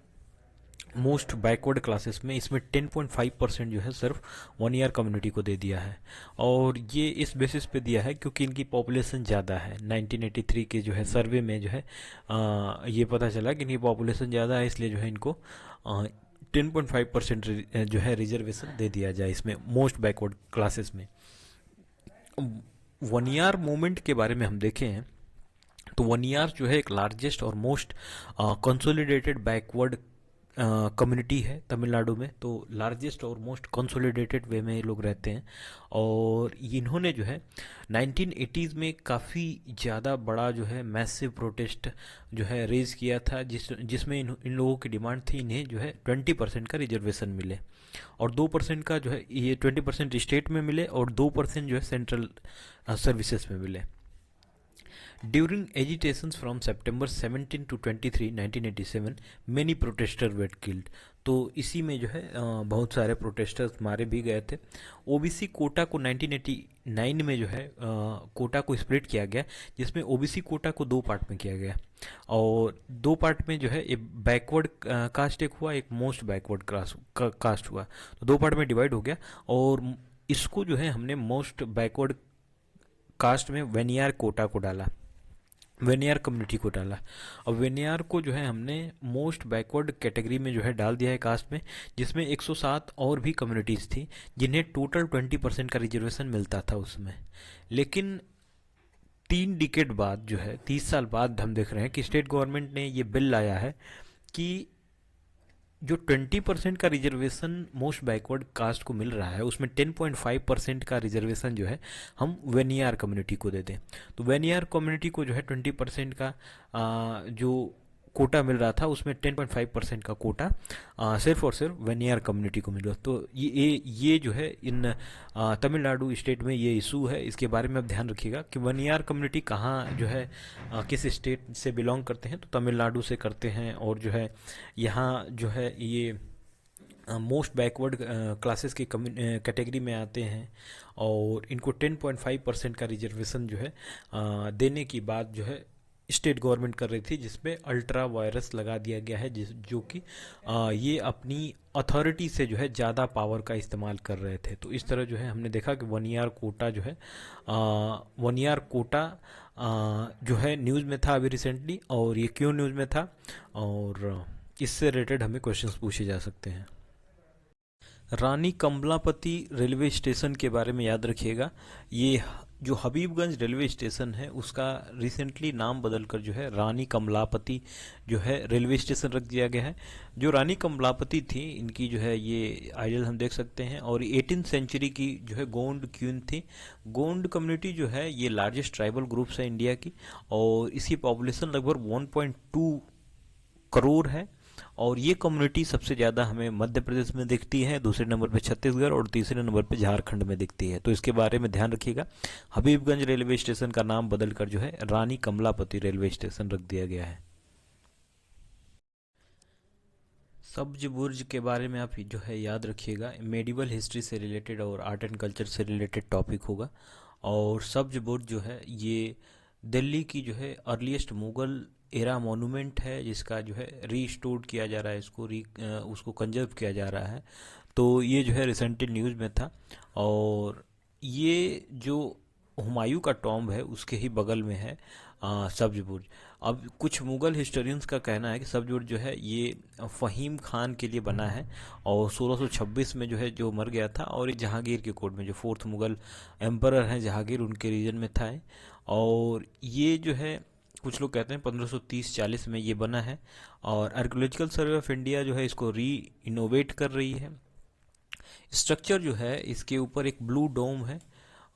मोस्ट बैकवर्ड क्लासेस में, इसमें 10.5% जो है सिर्फ 1 ईयर कम्युनिटी को दे दिया है। और ये इस बेसिस पे दिया है क्योंकि इनकी पॉपुलेशन ज़्यादा है। 1983 के जो है सर्वे में जो है ये पता चला कि इनकी पॉपुलेशन ज़्यादा है, इसलिए जो है इनको 10.5% जो है रिजर्वेशन दे दिया जाए इसमें मोस्ट बैकवर्ड क्लासेस में। 1 ईयर मूवमेंट के बारे में हम देखें हैं तो 1 ईयर जो है एक लार्जेस्ट और मोस्ट कंसोलिडेटेड बैकवर्ड कम्युनिटी है तमिलनाडु में। तो लार्जेस्ट और मोस्ट कंसोलिडेटेड वे में ये लोग रहते हैं, और इन्होंने जो है 1980s में काफ़ी ज़्यादा बड़ा जो है मैसिव प्रोटेस्ट जो है रेज किया था, जिसमें इन लोगों की डिमांड थी इन्हें जो है 20% का रिजर्वेशन मिले, और 2% का जो है ये 20% स्टेट में मिले, और 2% जो है सेंट्रल सर्विसेज में मिले। During agitations from September 17 to 23, 1987, many protesters were killed. तो इसी में जो है बहुत सारे प्रोटेस्टर्स मारे भी गए थे। ओबीसी कोटा को 1989 में जो है कोटा को स्प्लिट किया गया, जिसमें ओबीसी कोटा को 2 पार्ट में किया गया, और 2 पार्ट में जो है एक बैकवर्ड कास्ट एक हुआ, एक मोस्ट बैकवर्ड कास्ट हुआ। तो 2 पार्ट में डिवाइड हो गया, और इसको जो है हमने मोस्ट बैकवर्ड कास्ट में वेनियार कोटा को डाला, वेनियार कम्युनिटी को डाला। और वेनियार को जो है हमने मोस्ट बैकवर्ड कैटेगरी में जो है डाल दिया है कास्ट में, जिसमें 107 और भी कम्युनिटीज़ थी जिन्हें टोटल 20% का रिजर्वेशन मिलता था उसमें। लेकिन 3 डिकेड बाद जो है 30 साल बाद हम देख रहे हैं कि स्टेट गवर्नमेंट ने ये बिल लाया है कि जो 20% का रिजर्वेशन मोस्ट बैकवर्ड कास्ट को मिल रहा है उसमें 10.5% का रिजर्वेशन जो है हम वेनियार कम्युनिटी को दे दें। तो वेनियार कम्युनिटी को जो है 20% का जो कोटा मिल रहा था उसमें 10.5% का कोटा सिर्फ और सिर्फ वेनियार कम्युनिटी को मिला। तो ये जो है इन तमिलनाडु स्टेट में ये इशू है, इसके बारे में आप ध्यान रखिएगा कि वेनियार कम्युनिटी कहाँ जो है किस स्टेट से बिलोंग करते हैं। तो तमिलनाडु से करते हैं, और जो है यहाँ जो है ये मोस्ट बैकवर्ड क्लासेस की कैटेगरी में आते हैं, और इनको 10.5% का रिजर्वेशन जो है देने की बात जो है स्टेट गवर्नमेंट कर रही थी, जिसमें अल्ट्रा वायरस लगा दिया गया है, जो कि ये अपनी अथॉरिटी से जो है ज़्यादा पावर का इस्तेमाल कर रहे थे। तो इस तरह जो है हमने देखा कि 1 ईयर कोटा जो है 1 ईयर कोटा जो है न्यूज़ में था अभी रिसेंटली, और ये क्यों न्यूज़ में था, और इससे रिलेटेड हमें क्वेश्चंस पूछे जा सकते हैं। रानी कमलापति रेलवे स्टेशन के बारे में याद रखिएगा, ये जो हबीबगंज रेलवे स्टेशन है उसका रिसेंटली नाम बदलकर जो है रानी कमलापति जो है रेलवे स्टेशन रख दिया गया है। जो रानी कमलापति थी इनकी जो है ये आइडल हम देख सकते हैं, और 18th सेंचुरी की जो है गोंड क्वीन थी। गोंड कम्युनिटी जो है ये लार्जेस्ट ट्राइबल ग्रुप्स है इंडिया की, और इसकी पॉपुलेशन लगभग 1.2 करोड़ है। और ये कम्युनिटी सबसे ज़्यादा हमें मध्य प्रदेश में दिखती है, दूसरे नंबर पे छत्तीसगढ़, और तीसरे नंबर पे झारखंड में दिखती है। तो इसके बारे में ध्यान रखिएगा। हबीबगंज रेलवे स्टेशन का नाम बदलकर जो है रानी कमलापति रेलवे स्टेशन रख दिया गया है। सब्ज बुर्ज के बारे में आप जो है याद रखिएगा, मेडिवल हिस्ट्री से रिलेटेड और आर्ट एंड कल्चर से रिलेटेड टॉपिक होगा। और सब्ज बुर्ज जो है ये दिल्ली की जो है अर्लीस्ट मुगल एरा मॉन्यूमेंट है, जिसका जो है रीस्टोर्ड किया जा रहा है, उसको कंजर्व किया जा रहा है। तो ये जो है रिसेंटली न्यूज़ में था। और ये जो हुमायूं का टॉम्ब है उसके ही बगल में है सब्ज बुर्ज। अब कुछ मुगल हिस्टोरियंस का कहना है कि सब्ज बुर्ज जो है ये फ़हीम खान के लिए बना है, और 1626 में जो है जो मर गया था, और ये जहांगीर के कोर्ट में, जो फोर्थ मुगल एम्परर हैं जहांगीर, उनके रीजन में था। और ये जो है कुछ लोग कहते हैं 1530-40 में ये बना है। और आर्कियोलॉजिकल सर्वे ऑफ इंडिया जो है इसको री इनोवेट कर रही है। स्ट्रक्चर जो है इसके ऊपर एक ब्लू डोम है।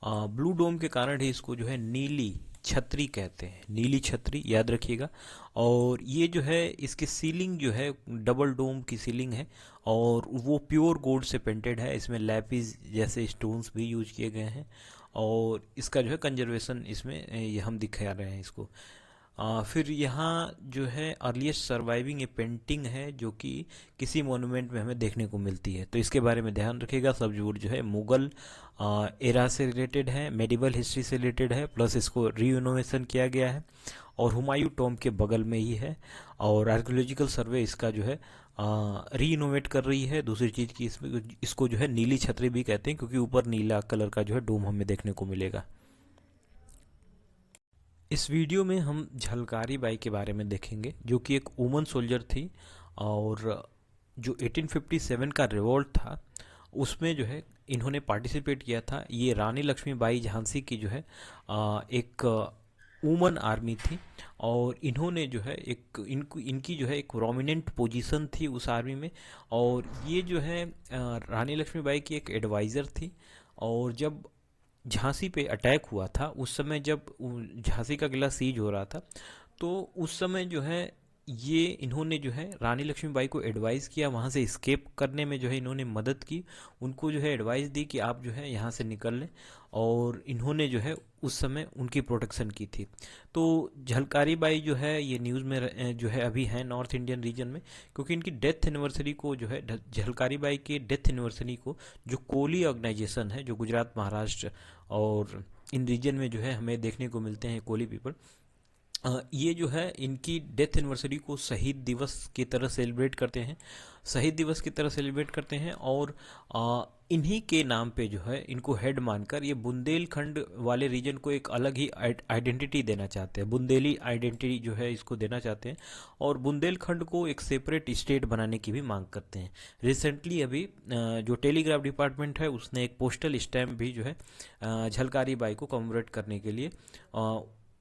ब्लू डोम के कारण ही इसको जो है नीली छतरी कहते हैं, नीली छतरी याद रखिएगा। और ये जो है इसकी सीलिंग जो है डबल डोम की सीलिंग है, और वो प्योर गोल्ड से पेंटेड है। इसमें लैपिस जैसे स्टोन्स भी यूज किए गए हैं, और इसका जो है कंजर्वेशन इसमें ये हम दिखा रहे हैं इसको। फिर यहाँ जो है अर्लीस्ट सर्वाइविंग ए पेंटिंग है जो कि किसी मॉन्यूमेंट में हमें देखने को मिलती है, तो इसके बारे में ध्यान रखिएगा। सब्ज बुर्ज जो है मुगल एरा से रिलेटेड है, मेडिवल हिस्ट्री से रिलेटेड है, प्लस इसको रीइनोवेशन किया गया है, और हुमायूं टॉम्ब के बगल में ही है। और आर्कियोलॉजिकल सर्वे इसका जो है रीइनोवेट कर रही है। दूसरी चीज़ की इसको जो है नीली छतरी भी कहते हैं, क्योंकि ऊपर नीला कलर का जो है डोम हमें देखने को मिलेगा। इस वीडियो में हम झलकारी बाई के बारे में देखेंगे, जो कि एक वुमन सोल्जर थी, और जो 1857 का रिवॉल्ट था उसमें जो है इन्होंने पार्टिसिपेट किया था। ये रानी लक्ष्मीबाई झांसी की जो है एक वुमन आर्मी थी, और इन्होंने जो है इनकी जो है एक प्रोमिनेंट पोजीशन थी उस आर्मी में। और ये जो है रानी लक्ष्मीबाई की एक एडवाइज़र थी। और जब झांसी पे अटैक हुआ था उस समय, जब झांसी का किला सीज हो रहा था, तो उस समय जो है ये इन्होंने जो है रानी लक्ष्मीबाई को एडवाइस किया, वहाँ से स्केप करने में जो है इन्होंने मदद की, उनको जो है एडवाइस दी कि आप जो है यहाँ से निकल लें, और इन्होंने जो है उस समय उनकी प्रोटेक्शन की थी। तो झलकारी बाई जो है ये न्यूज़ में जो है अभी है नॉर्थ इंडियन रीजन में, क्योंकि इनकी डेथ एनिवर्सरी को जो है झलकारी बाई की डेथ एनिवर्सरी को जो कोली ऑर्गेनाइजेशन है, जो गुजरात, महाराष्ट्र और इन रीजन में जो है हमें देखने को मिलते हैं कोली पीपल, ये जो है इनकी डेथ एनिवर्सरी को शहीद दिवस की तरह सेलिब्रेट करते हैं, शहीद दिवस की तरह सेलिब्रेट करते हैं। और इन्हीं के नाम पे जो है इनको हेड मानकर ये बुंदेलखंड वाले रीजन को एक अलग ही आइडेंटिटी देना चाहते हैं, बुंदेली आइडेंटिटी जो है इसको देना चाहते हैं, और बुंदेलखंड को एक सेपरेट स्टेट बनाने की भी मांग करते हैं। रिसेंटली अभी जो टेलीग्राफ डिपार्टमेंट है उसने एक पोस्टल स्टैम्प भी जो है झलकारी बाई को कमेमोरेट करने के लिए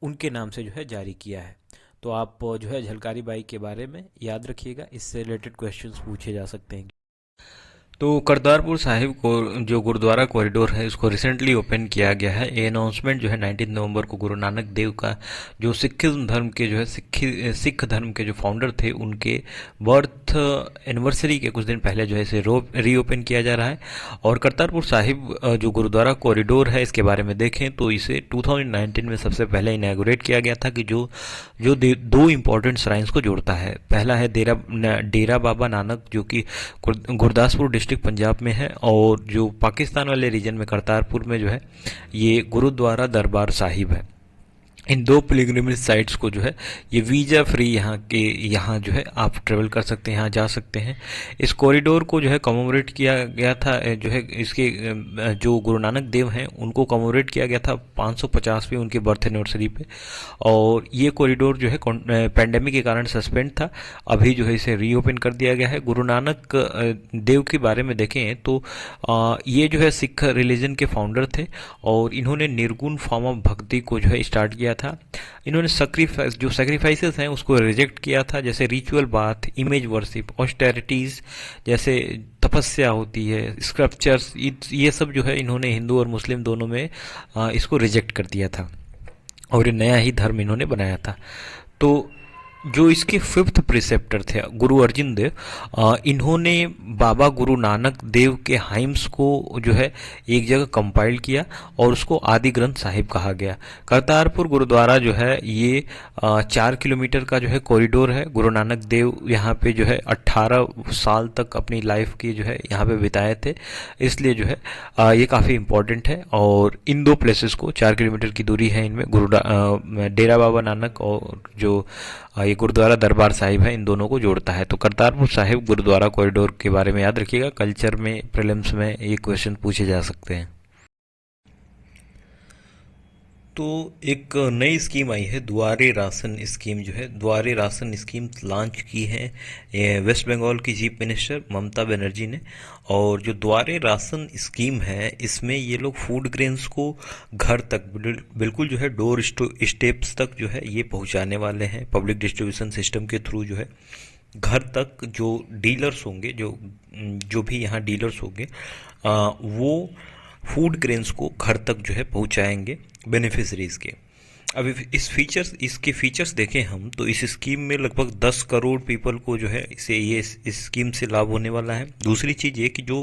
उनके नाम से जो है जारी किया है। तो आप जो है झलकारी बाई के बारे में याद रखिएगा, इससे रिलेटेड क्वेश्चंस पूछे जा सकते हैं। तो करतारपुर साहिब को जो गुरुद्वारा कॉरिडोर है उसको रिसेंटली ओपन किया गया है। ये अनाउंसमेंट जो है 19 नवंबर को गुरु नानक देव का, जो सिखिज्म धर्म के जो है सिख धर्म के जो फाउंडर थे, उनके बर्थ एनिवर्सरी के कुछ दिन पहले जो है इसे रीओपन किया जा रहा है। और करतारपुर साहिब जो गुरुद्वारा कॉरिडोर है इसके बारे में देखें तो इसे 2019 में सबसे पहले इनॉग्रेट किया गया था, कि जो दो इम्पोर्टेंट श्राइन्स को जोड़ता है। पहला है डेरा बाबा नानक, जो कि गुरदासपुर डिस्ट्रिक्ट पंजाब में है, और जो पाकिस्तान वाले रीजन में करतारपुर में जो है ये गुरुद्वारा दरबार साहिब है। इन दो पिलग्रिमेज साइट्स को जो है ये वीज़ा फ्री यहाँ जो है आप ट्रेवल कर सकते हैं, यहाँ जा सकते हैं। इस कॉरिडोर को जो है कमेमोरेट किया गया था, जो है इसके जो गुरु नानक देव हैं उनको कमेमोरेट किया गया था 550वीं उनके बर्थ एनिवर्सरी पे। और ये कॉरिडोर जो है पैंडेमिक के कारण सस्पेंड था, अभी जो है इसे रीओपन कर दिया गया है। गुरु नानक देव के बारे में देखें तो ये जो है सिख रिलीजन के फाउंडर थे, और इन्होंने निर्गुण फॉर्म ऑफ भक्ति को जो है स्टार्ट किया था। इन्होंने सैक्रिफाइसेस हैं उसको रिजेक्ट किया था, जैसे ritual bath, image worship, austerities, जैसे तपस्या होती है, स्क्रप्चर्स, ये सब जो है इन्होंने हिंदू और मुस्लिम दोनों में इसको रिजेक्ट कर दिया था, और ये नया ही धर्म इन्होंने बनाया था। तो जो इसके फिफ्थ प्रिसेप्टर थे गुरु अर्जुन देव, इन्होंने बाबा गुरु नानक देव के हाइम्स को जो है एक जगह कंपाइल किया और उसको आदि ग्रंथ साहिब कहा गया। करतारपुर गुरुद्वारा जो है ये 4 किलोमीटर का जो है कॉरिडोर है। गुरु नानक देव यहाँ पे जो है 18 साल तक अपनी लाइफ की जो है यहाँ पे बिताए थे, इसलिए जो है ये काफ़ी इम्पोर्टेंट है। और इन दो प्लेसेस को 4 किलोमीटर की दूरी है इनमें, डेरा बाबा नानक और जो ये गुरुद्वारा दरबार साहिब है, इन दोनों को जोड़ता है। तो करतारपुर साहिब गुरुद्वारा कॉरिडोर के बारे में याद रखिएगा, कल्चर में प्रीलिम्स में ये क्वेश्चन पूछे जा सकते हैं। तो एक नई स्कीम आई है द्वारे राशन स्कीम, जो है द्वारे राशन स्कीम लॉन्च की है वेस्ट बंगाल की चीफ मिनिस्टर ममता बनर्जी ने। और जो द्वारे राशन स्कीम है इसमें ये लोग फूड ग्रेन्स को घर तक बिल्कुल जो है डोर स्टेप्स तक जो है ये पहुंचाने वाले हैं। पब्लिक डिस्ट्रीब्यूशन सिस्टम के थ्रू जो है घर तक जो डीलर्स होंगे, जो भी यहाँ डीलर्स होंगे, वो फूड ग्रेन्स को घर तक जो है पहुंचाएंगे बेनिफिशरीज के। अब इसके फीचर्स देखें हम तो इस स्कीम में लगभग 10 करोड़ पीपल को जो है इस स्कीम से लाभ होने वाला है। दूसरी चीज़ ये कि जो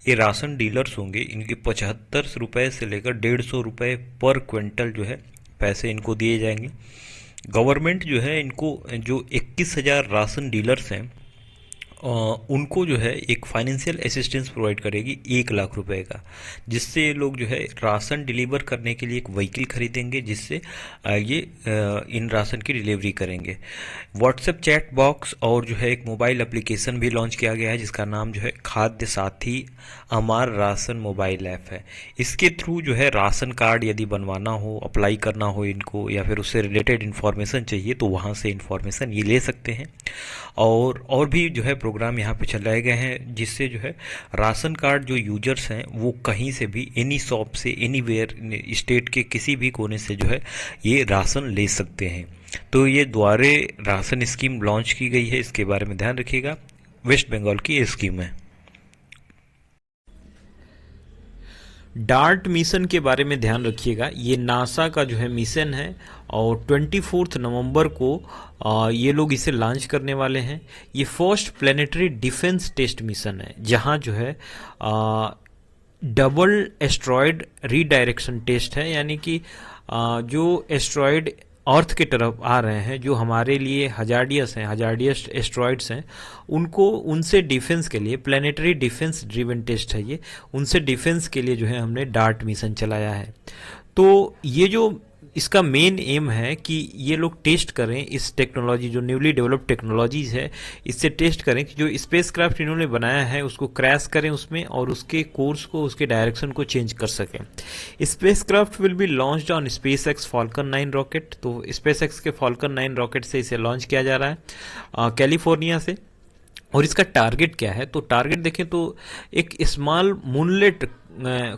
ये राशन डीलर्स होंगे इनके 75 रुपये से लेकर 150 रुपये पर क्विंटल जो है पैसे इनको दिए जाएंगे। गवर्नमेंट जो है इनको जो 21,000 राशन डीलर्स हैं उनको जो है एक फाइनेंशियल असिस्टेंस प्रोवाइड करेगी 1 लाख रुपए का, जिससे ये लोग जो है राशन डिलीवर करने के लिए एक व्हीकल खरीदेंगे, जिससे ये इन राशन की डिलीवरी करेंगे। व्हाट्सएप चैट बॉक्स और जो है एक मोबाइल एप्लीकेशन भी लॉन्च किया गया है जिसका नाम जो है खाद्य साथी अमार राशन मोबाइल ऐप है। इसके थ्रू जो है राशन कार्ड यदि बनवाना हो, अप्लाई करना हो इनको, या फिर उससे रिलेटेड इन्फॉर्मेशन चाहिए तो वहाँ से इन्फॉर्मेशन ये ले सकते हैं। और भी जो है प्रोग्राम यहाँ पे चलाए गए हैं जिससे जो है राशन कार्ड जो यूजर्स हैं वो कहीं से भी एनी शॉप से एनीवेयर स्टेट के किसी भी कोने से जो है ये राशन ले सकते हैं। तो ये द्वारे राशन स्कीम लॉन्च की गई है, इसके बारे में ध्यान रखिएगा। वेस्ट बंगाल की ये स्कीम है। डार्ट मिशन के बारे में ध्यान रखिएगा, ये नासा का जो है मिशन है और 24 नवंबर को ये लोग इसे लॉन्च करने वाले हैं। ये first planetary defence test mission है जहां जो है डबल एस्ट्रॉयड रीडायरेक्शन टेस्ट है, यानी कि जो एस्ट्रॉयड अर्थ के तरफ आ रहे हैं, जो हमारे लिए हजार्डियस एस्ट्रॉइड्स हैं, उनको उनसे डिफेंस के लिए प्लेनेटरी डिफेंस ड्रिवन टेस्ट है ये, उनसे डिफेंस के लिए जो है हमने डार्ट मिशन चलाया है। तो ये जो इसका मेन एम है कि ये लोग टेस्ट करें इस टेक्नोलॉजी, जो न्यूली डेवलप्ड टेक्नोलॉजीज है, इससे टेस्ट करें कि जो स्पेसक्राफ्ट इन्होंने बनाया है उसको क्रैश करें उसमें और उसके कोर्स को, उसके डायरेक्शन को चेंज कर सकें। Spacecraft will be launched on SpaceX falcon 9 rocket. तो स्पेसएक्स के फाल्कन 9 रॉकेट से इसे लॉन्च किया जा रहा है कैलिफोर्निया से। और इसका टारगेट क्या है, तो टारगेट देखें तो एक स्मॉल मूनलेट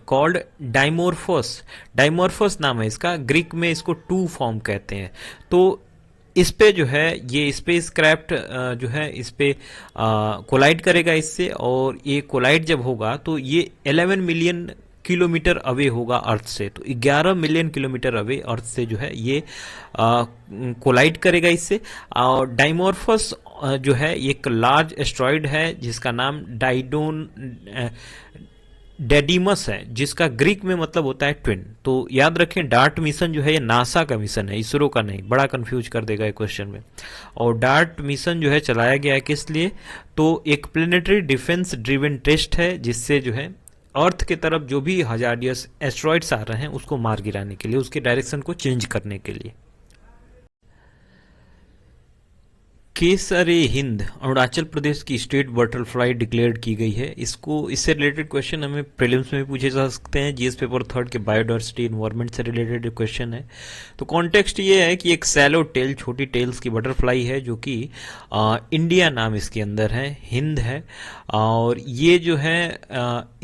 कॉल्ड डाइमोर्फस नाम है इसका, ग्रीक में इसको टू फॉर्म कहते हैं। तो इस पे जो है ये स्पेस क्राफ्ट जो है इस पे कोलाइड करेगा इससे, और ये कोलाइड जब होगा तो ये 11 मिलियन किलोमीटर अवे होगा अर्थ से। तो 11 मिलियन किलोमीटर अवे अर्थ से जो है ये कोलाइड करेगा इससे। और डाइमोर्फस जो है एक लार्ज एस्ट्रॉइड है जिसका नाम डेडिमस है, जिसका ग्रीक में मतलब होता है ट्विन। तो याद रखें डार्ट मिशन जो है ये नासा का मिशन है, इसरो का नहीं, बड़ा कंफ्यूज कर देगा ये क्वेश्चन में। और डार्ट मिशन जो है चलाया गया है किस लिए, तो एक प्लेनेटरी डिफेंस ड्रिवन टेस्ट है जिससे जो है अर्थ के तरफ जो भी हजार्डियस एस्ट्रॉइड्स आ रहे हैं उसको मार गिराने के लिए, उसके डायरेक्शन को चेंज करने के लिए। केसरे हिंद अरुणाचल प्रदेश की स्टेट बटरफ्लाई डिक्लेयर की गई है। इससे रिलेटेड क्वेश्चन हमें प्रीलिम्स में भी पूछे जा सकते हैं। जीएस पेपर 3 के बायोडाइवर्सिटी एनवायरनमेंट से रिलेटेड क्वेश्चन है। तो कॉन्टेक्स्ट ये है कि एक सैलो टेल, छोटी टेल्स की बटरफ्लाई है जो कि इंडिया नाम इसके अंदर है, हिंद है। और ये जो है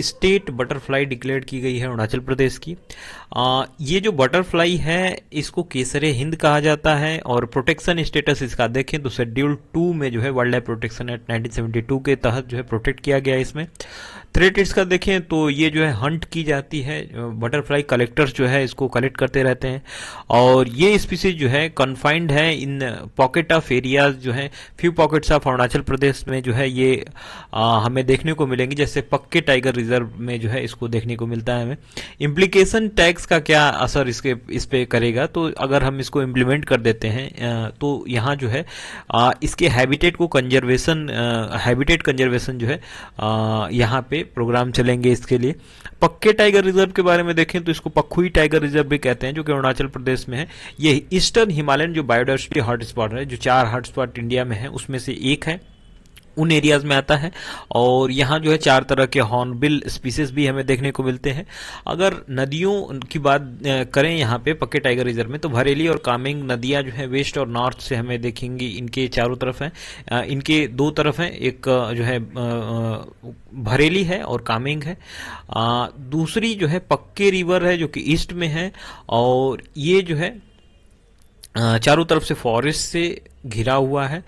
स्टेट बटरफ्लाई डिक्लेयर की गई है अरुणाचल प्रदेश की। ये जो बटरफ्लाई है इसको केसरे हिंद कहा जाता है। और प्रोटेक्शन स्टेटस इसका देखें तो शेड्यूल शेड्यूल 2 में जो है वाइल्ड लाइफ प्रोटेक्शन एक्ट 1972 के तहत जो है प्रोटेक्ट किया गया है इसमें। थ्रेट इसका देखें तो ये जो है हंट की जाती है, बटरफ्लाई कलेक्टर्स जो है इसको कलेक्ट करते रहते हैं, और ये स्पीसीज जो है कन्फाइंड है इन पॉकेट ऑफ एरियाज जो है, few pockets of Arunachal Pradesh में जो है ये हमें देखने को मिलेंगी, जैसे पक्के टाइगर रिजर्व में जो है इसको देखने को मिलता है हमें। इम्प्लीकेशन टैक्स का क्या असर इस पे करेगा, तो अगर हम इसको इम्प्लीमेंट कर देते हैं तो यहाँ जो है इसके हैबिटेट कंजर्वेशन जो है यहाँ पे प्रोग्राम चलेंगे इसके लिए। पक्के टाइगर रिजर्व के बारे में देखें तो इसको पखुई टाइगर रिजर्व भी कहते हैं, जो कि अरुणाचल प्रदेश में है। ये ईस्टर्न हिमालयन जो बायोडाइवर्सिटी हॉटस्पॉट है, जो 4 हॉटस्पॉट इंडिया में है उसमें से एक है, उन एरियाज में आता है। और यहाँ जो है 4 तरह के हॉर्नबिल स्पीसीज भी हमें देखने को मिलते हैं। अगर नदियों की बात करें यहाँ पे पक्के टाइगर रिजर्व में, तो भरेली और कामेंग नदियाँ जो है वेस्ट और नॉर्थ से हमें देखेंगी, इनके चारों तरफ हैं। इनके 2 तरफ हैं, एक जो है भरेली है और कामेंग है। दूसरी जो है पक्के रिवर है जो कि ईस्ट में है, और ये जो है चारों तरफ से फॉरेस्ट से घिरा हुआ है।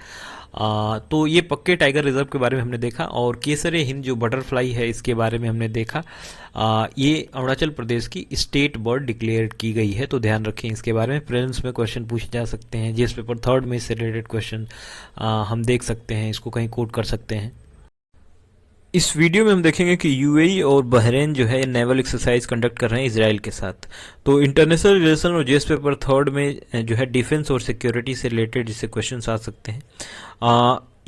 तो ये पक्के टाइगर रिजर्व के बारे में हमने देखा। और केसरे हिंद जो बटरफ्लाई है इसके बारे में हमने देखा। ये अरुणाचल प्रदेश की स्टेट बर्ड डिक्लेयर की गई है, तो ध्यान रखें इसके बारे में। प्रीलिम्स में क्वेश्चन पूछे जा सकते हैं, जीएस पेपर 3 में इससे रिलेटेड क्वेश्चन हम देख सकते हैं, इसको कहीं कोट कर सकते हैं। इस वीडियो में हम देखेंगे कि यूएई और बहरीन जो है नेवल एक्सरसाइज कंडक्ट कर रहे हैं इजराइल के साथ। तो इंटरनेशनल रिलेशन और जीएस पेपर 3 में जो है डिफेंस और सिक्योरिटी से रिलेटेड इससे क्वेश्चंस आ सकते हैं।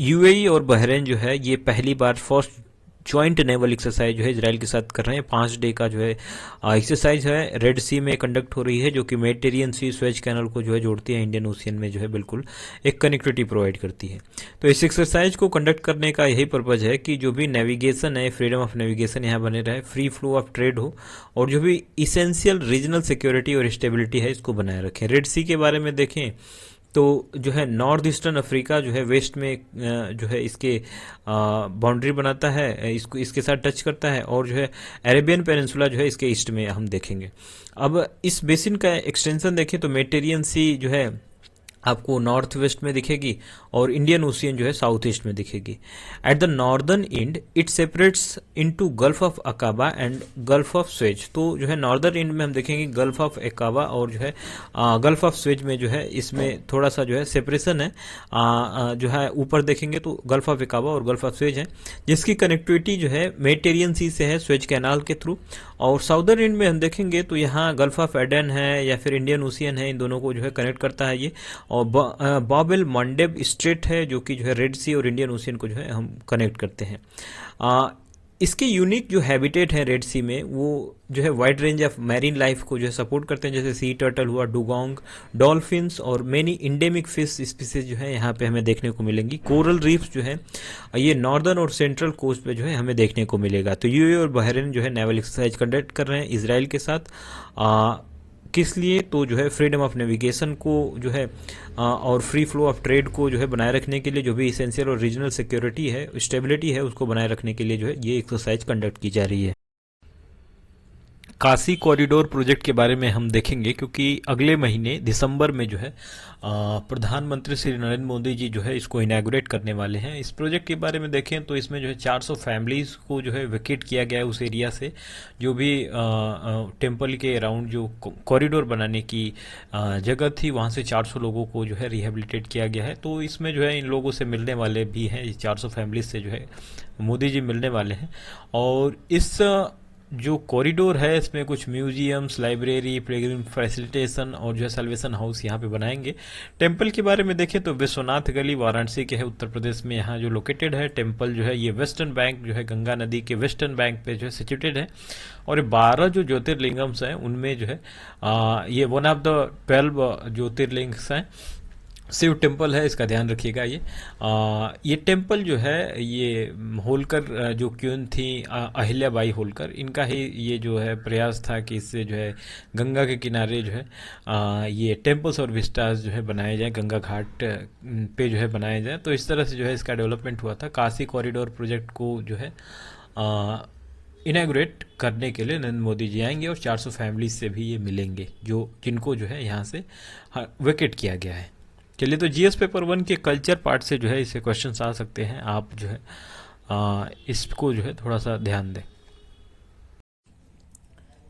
यूएई और बहरीन जो है ये पहली बार फर्स्ट ज्वाइंट नेवल एक्सरसाइज जो है इजराइल के साथ कर रहे हैं। 5 डे का जो है एक्सरसाइज है रेड सी में कंडक्ट हो रही है, जो कि मेडिटेरियन सी स्वेज कैनल को जो है जोड़ती है इंडियन ओशियन में, जो है बिल्कुल एक कनेक्टिविटी प्रोवाइड करती है। तो इस एक्सरसाइज को कंडक्ट करने का यही पर्पज है कि जो भी नेविगेशन है, फ्रीडम ऑफ नेविगेशन यहाँ बने रहे, फ्री फ्लो ऑफ ट्रेड हो, और जो भी इसेंशियल रीजनल सिक्योरिटी और स्टेबिलिटी है इसको बनाए रखें। रेड सी के बारे में देखें तो जो है नॉर्थ ईस्टर्न अफ्रीका जो है वेस्ट में जो है इसके बाउंड्री बनाता है, इसको इसके साथ टच करता है, और जो है अरेबियन पेनिनसुला जो है इसके ईस्ट में हम देखेंगे। अब इस बेसिन का एक्सटेंशन देखें तो मेडिटेरियन सी जो है आपको नॉर्थ वेस्ट में दिखेगी, और इंडियन ओशियन जो है साउथ ईस्ट में दिखेगी। At the northern and it separates into gulf of Aqaba and gulf of Suez. तो जो है नॉर्दर्न एंड में हम देखेंगे गल्फ ऑफ अकाबा, और जो है गल्फ ऑफ स्वेज में जो है इसमें थोड़ा सा जो है सेपरेशन है। जो है ऊपर देखेंगे तो गल्फ ऑफ अकाबा और गल्फ ऑफ स्वेज है, जिसकी कनेक्टिविटी जो है मेडिटेरियन सी से है स्वेज कैनाल के थ्रू। और साउदर्न एंड में हम देखेंगे तो यहाँ गल्फ ऑफ एडन है या फिर इंडियन ओशियन है, इन दोनों को जो है कनेक्ट करता है ये। और बॉब एल मंडेब स्ट्रेट है जो कि जो है रेड सी और इंडियन ओशियन को जो है हम कनेक्ट करते हैं। इसके यूनिक जो हैबिटेट है रेड सी में, वो जो है wide range of marine life को जो है सपोर्ट करते हैं, जैसे सी टर्टल हुआ, डुगोंग, डॉल्फिन्स और मेनी इंडेमिक फिश स्पीसीज जो है यहाँ पे हमें देखने को मिलेंगी। कोरल रीफ्स जो है ये नॉर्दर्न और सेंट्रल कोस्ट पे जो है हमें देखने को मिलेगा। तो यूएई और बहरीन जो है नेवल एक्सरसाइज कंडक्ट कर रहे हैं इजराइल के साथ। किस लिए, तो जो है फ्रीडम ऑफ नेविगेशन को जो है और फ्री फ्लो ऑफ ट्रेड को जो है बनाए रखने के लिए, जो भी इसेंशियल और रीजनल सिक्योरिटी है, स्टेबिलिटी है, उसको बनाए रखने के लिए जो है ये एक्सरसाइज कंडक्ट की जा रही है। काशी कॉरिडोर प्रोजेक्ट के बारे में हम देखेंगे, क्योंकि अगले महीने दिसंबर में जो है प्रधानमंत्री श्री नरेंद्र मोदी जी जो है इसको इनॉग्रेट करने वाले हैं। इस प्रोजेक्ट के बारे में देखें तो इसमें जो है 400 फैमिलीज को जो है वेकेट किया गया है उस एरिया से, जो भी टेम्पल के अराउंड जो कॉरिडोर बनाने की जगह थी वहाँ से 400 लोगों को जो है रिहेबिलिटेट किया गया है। तो इसमें जो है इन लोगों से मिलने वाले भी हैं, 400 फैमिलीज से जो है मोदी जी मिलने वाले हैं। और इस जो कॉरिडोर है इसमें कुछ म्यूजियम्स, लाइब्रेरी, प्लेग्रिम फैसिलिटेशन और जो है सल्वेशन हाउस यहाँ पे बनाएंगे। टेम्पल के बारे में देखें तो विश्वनाथ गली वाराणसी के है, उत्तर प्रदेश में यहाँ जो लोकेटेड है टेम्पल जो है ये वेस्टर्न बैंक जो है गंगा नदी के वेस्टर्न बैंक पे जो है सिचुएटेड है। और 12 जो ज्योतिर्लिंगम्स हैं उनमें जो है ये वन ऑफ द 12 ज्योतिर्लिंग्स हैं। शिव टेम्पल है, इसका ध्यान रखिएगा। ये टेम्पल जो है ये होलकर जो क्वीन थी अहिल्याबाई होलकर, इनका ही ये जो है प्रयास था कि इससे जो है गंगा के किनारे जो है ये टेम्पल्स और विस्टास जो है बनाए जाए, गंगा घाट पे जो है बनाए जाए। तो इस तरह से जो है इसका डेवलपमेंट हुआ था। काशी कॉरिडोर प्रोजेक्ट को जो है इनॉग्रेट करने के लिए नरेंद्र मोदी जी आएंगे, और 400 फैमिलीज से भी ये मिलेंगे जो जिनको जो है यहाँ से वेकेट किया गया है। चलिए, तो जीएस पेपर 1 के कल्चर पार्ट से जो है इसे क्वेश्चंस आ सकते हैं। आप जो है इसको जो है थोड़ा सा ध्यान दें।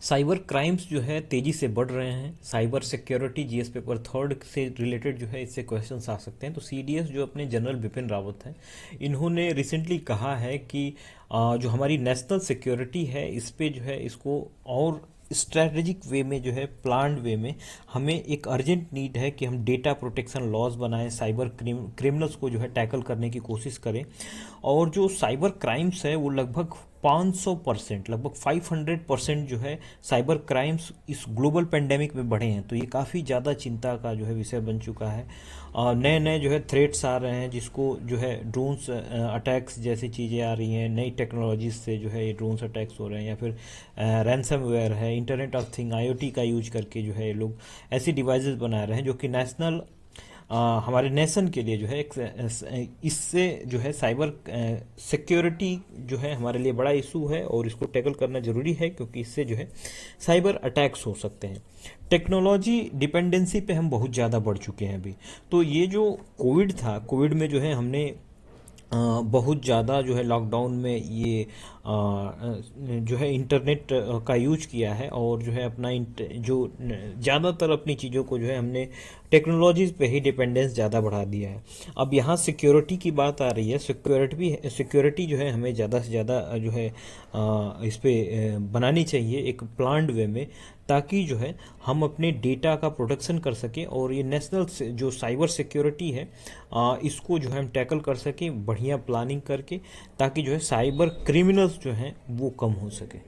साइबर क्राइम्स जो है तेजी से बढ़ रहे हैं। साइबर सिक्योरिटी जीएस पेपर 3 से रिलेटेड जो है इससे क्वेश्चंस आ सकते हैं। तो सीडीएस जो अपने जनरल बिपिन रावत हैं, इन्होंने रिसेंटली कहा है कि जो हमारी नेशनल सिक्योरिटी है इस पे जो है इसको और स्ट्रैटेजिक वे में जो है प्लान्ड वे में हमें एक अर्जेंट नीड है कि हम डेटा प्रोटेक्शन लॉज बनाएं, साइबर क्रिमिनल्स को जो है टैकल करने की कोशिश करें। और जो साइबर क्राइम्स है वो लगभग 500%, लगभग 500% जो है साइबर क्राइम्स इस ग्लोबल पेंडेमिक में बढ़े हैं। तो ये काफ़ी ज़्यादा चिंता का जो है विषय बन चुका है। नए नए जो है थ्रेट्स आ रहे हैं, जिसको जो है ड्रोन्स अटैक्स जैसी चीज़ें आ रही हैं। नई टेक्नोलॉजीज से जो है ये ड्रोन्स अटैक्स हो रहे हैं, या फिर रैंसमवेयर है, इंटरनेट ऑफ थिंग आईओटी का यूज करके जो है ये लोग ऐसी डिवाइसेस बना रहे हैं जो कि नेशनल हमारे नेशन के लिए जो है इससे जो है साइबर सिक्योरिटी जो है हमारे लिए बड़ा इशू है और इसको टैकल करना ज़रूरी है, क्योंकि इससे जो है साइबर अटैक्स हो सकते हैं। टेक्नोलॉजी डिपेंडेंसी पे हम बहुत ज़्यादा बढ़ चुके हैं अभी। तो ये जो कोविड था, कोविड में जो है हमने बहुत ज़्यादा जो है लॉकडाउन में ये जो है इंटरनेट का यूज किया है, और जो है अपना जो ज़्यादातर अपनी चीज़ों को जो है हमने टेक्नोलॉजीज पे ही डिपेंडेंस ज़्यादा बढ़ा दिया है। अब यहाँ सिक्योरिटी की बात आ रही है। सिक्योरिटी जो है हमें ज़्यादा से ज़्यादा जो है इस पे बनानी चाहिए एक प्लान्ड वे में, ताकि जो है हम अपने डेटा का प्रोटेक्शन कर सकें और ये नेशनल जो साइबर सिक्योरिटी है इसको जो है हम टैकल कर सकें बढ़िया प्लानिंग करके, ताकि जो है साइबर क्रिमिनल्स जो हैं वो कम हो सके।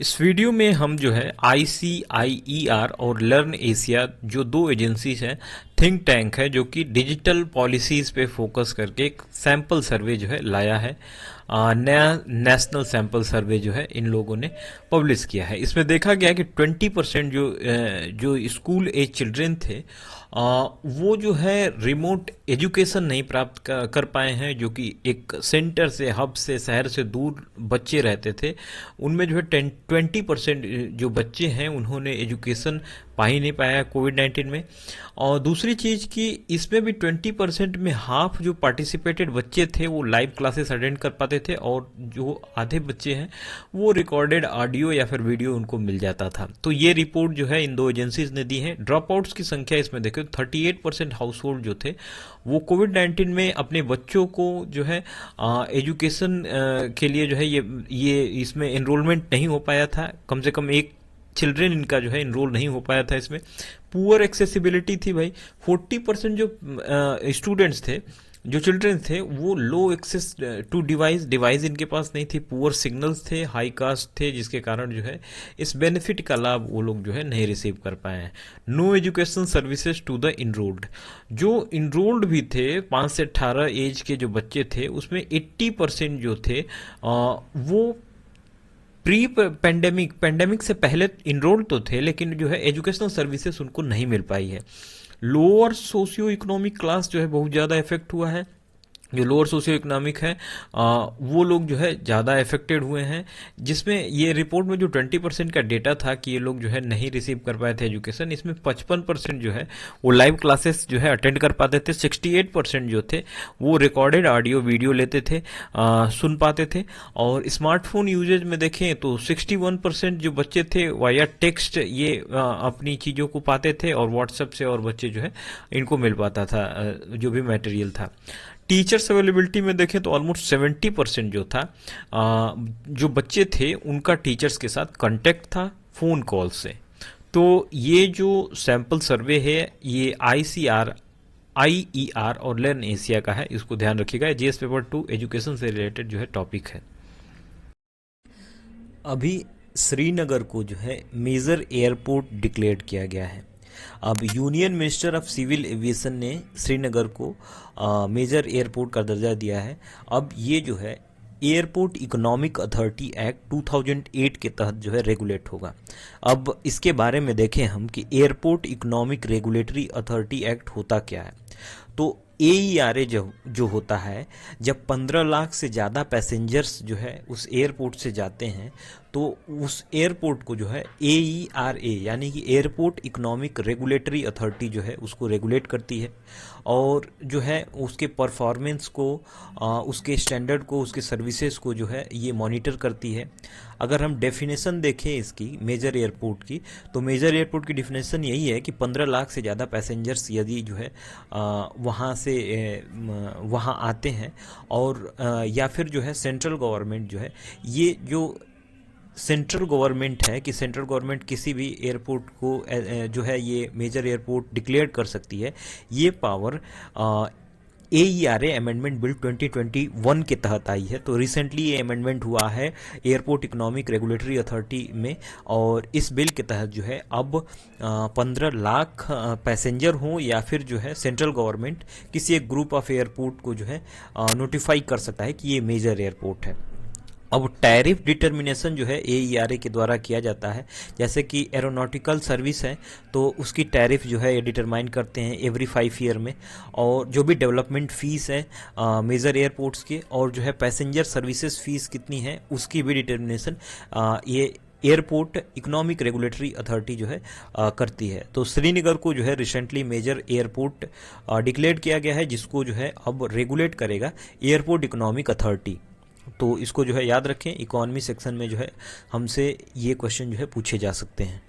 इस वीडियो में हम जो है ICIER और लर्न एशिया जो दो एजेंसीज हैं, थिंक टैंक है जो कि डिजिटल पॉलिसीज पे फोकस करके एक सैंपल सर्वे जो है लाया है। नया नेशनल सैंपल सर्वे जो है इन लोगों ने पब्लिश किया है। इसमें देखा गया कि 20% जो स्कूल एज चिल्ड्रेन थे वो जो है रिमोट एजुकेशन नहीं प्राप्त कर पाए हैं, जो कि एक सेंटर से, हब से, शहर से दूर बच्चे रहते थे। उनमें जो है 20% जो बच्चे हैं उन्होंने एजुकेशन पा ही नहीं पाया कोविड-19 में। और दूसरी चीज़ कि इसमें भी 20% में हाफ जो पार्टिसिपेटेड बच्चे थे वो लाइव क्लासेस अटेंड कर पाते थे, और जो आधे बच्चे हैं वो रिकॉर्डेड ऑडियो या फिर वीडियो उनको मिल जाता था। तो ये रिपोर्ट जो है इन दो एजेंसीज ने दी है। ड्रॉप आउट्स की संख्या इसमें देखो 38% हाउस होल्ड जो थे वो कोविड-19 में अपने बच्चों को जो है एजुकेशन के लिए जो है ये इसमें एनरोलमेंट नहीं हो पाया था। कम से कम एक चिल्ड्रेन इनका जो है इनरोल नहीं हो पाया था इसमें। पुअर एक्सेसिबिलिटी थी भाई। 40% जो स्टूडेंट्स थे, जो चिल्ड्रेन थे, वो लो एक्सेस टू डिवाइस इनके पास नहीं थी। पुअर सिग्नल्स थे, हाई कास्ट थे, जिसके कारण जो है इस बेनिफिट का लाभ वो लोग जो है नहीं रिसीव कर पाए हैं। No education services to the enrolled. जो इनरोल्ड भी थे 5 से 18 एज के जो बच्चे थे उसमें 80% जो थे वो प्री पेंडेमिक से पहले इनरोल्ड तो थे, लेकिन जो है एजुकेशनल सर्विसेज उनको नहीं मिल पाई है। लोअर सोशियो इकोनॉमिक क्लास जो है बहुत ज़्यादा इफेक्ट हुआ है। जो लोअर सोशियो इकोनॉमिक है वो लोग जो है ज़्यादा इफेक्टेड हुए हैं, जिसमें ये रिपोर्ट में जो 20% का डेटा था कि ये लोग जो है नहीं रिसीव कर पाए थे एजुकेशन, इसमें 55% जो है वो लाइव क्लासेस जो है अटेंड कर पाते थे। 68% जो थे वो रिकॉर्डेड ऑडियो वीडियो लेते थे, सुन पाते थे। और स्मार्टफोन यूजेज में देखें तो 61% जो बच्चे थे वाया टेक्स्ट ये अपनी चीज़ों को पाते थे, और व्हाट्सएप से और बच्चे जो है इनको मिल पाता था जो भी मटेरियल था। टीचर्स अवेलेबिलिटी में देखें तो ऑलमोस्ट 70% जो था जो बच्चे थे उनका टीचर्स के साथ कांटेक्ट था फ़ोन कॉल से। तो ये जो सैंपल सर्वे है ये ICIER और लर्न एशिया का है, इसको ध्यान रखिएगा। जीएस पेपर 2 एजुकेशन से रिलेटेड जो है टॉपिक है। अभी श्रीनगर को जो है मेजर एयरपोर्ट डिक्लेयर किया गया है। अब union minister of civil aviation ने श्रीनगर को मेजर एयरपोर्ट का दर्जा दिया है। अब ये जो है एयरपोर्ट इकोनॉमिक अथॉरिटी एक्ट 2008 के तहत जो है रेगुलेट होगा। अब इसके बारे में देखें हम कि airport economic regulatory authority act होता क्या है। तो AERA जो होता है, जब 15 लाख से ज़्यादा पैसेंजर्स जो है उस एयरपोर्ट से जाते हैं तो उस एयरपोर्ट को जो है AERA यानी कि एयरपोर्ट इकोनॉमिक रेगुलेटरी अथॉरिटी जो है उसको रेगुलेट करती है और जो है उसके परफॉर्मेंस को, उसके स्टैंडर्ड को, उसके सर्विसेज को जो है ये मॉनिटर करती है। अगर हम डेफिनेशन देखें इसकी मेजर एयरपोर्ट की, तो मेजर एयरपोर्ट की डेफिनेशन यही है कि 15 लाख से ज़्यादा पैसेंजर्स यदि जो है वहाँ से वहाँ आते हैं और या फिर जो है सेंट्रल गवर्नमेंट जो है, ये जो सेंट्रल गवर्नमेंट है कि सेंट्रल गवर्नमेंट किसी भी एयरपोर्ट को जो है ये मेजर एयरपोर्ट डिक्लेयर कर सकती है, ये पावर AERA अमेंडमेंट बिल 2021 के तहत आई है। तो रिसेंटली ये अमेंडमेंट हुआ है एयरपोर्ट इकोनॉमिक रेगुलेटरी अथॉरिटी में और इस बिल के तहत जो है अब 15 लाख पैसेंजर हों या फिर जो है सेंट्रल गवर्नमेंट किसी एक ग्रुप ऑफ एयरपोर्ट को जो है नोटिफाई कर सकता है कि ये मेजर एयरपोर्ट है। अब टैरिफ डिटर्मिनेशन जो है AERA के द्वारा किया जाता है। जैसे कि एरोनॉटिकल सर्विस है तो उसकी टैरिफ जो है ये डिटरमाइन करते हैं एवरी 5 ईयर में, और जो भी डेवलपमेंट फीस है मेजर एयरपोर्ट्स के और जो है पैसेंजर सर्विसेज फीस कितनी है उसकी भी डिटर्मिनेशन ये एयरपोर्ट इकोनॉमिक रेगुलेटरी अथॉरिटी जो है करती है। तो श्रीनगर को जो है रिसेंटली मेजर एयरपोर्ट डिक्लेयर किया गया है, जिसको जो है अब रेगुलेट करेगा एयरपोर्ट इकोनॉमिक अथॉरिटी। तो इसको जो है याद रखें, इकोनॉमी सेक्शन में जो है हमसे ये क्वेश्चन जो है पूछे जा सकते हैं।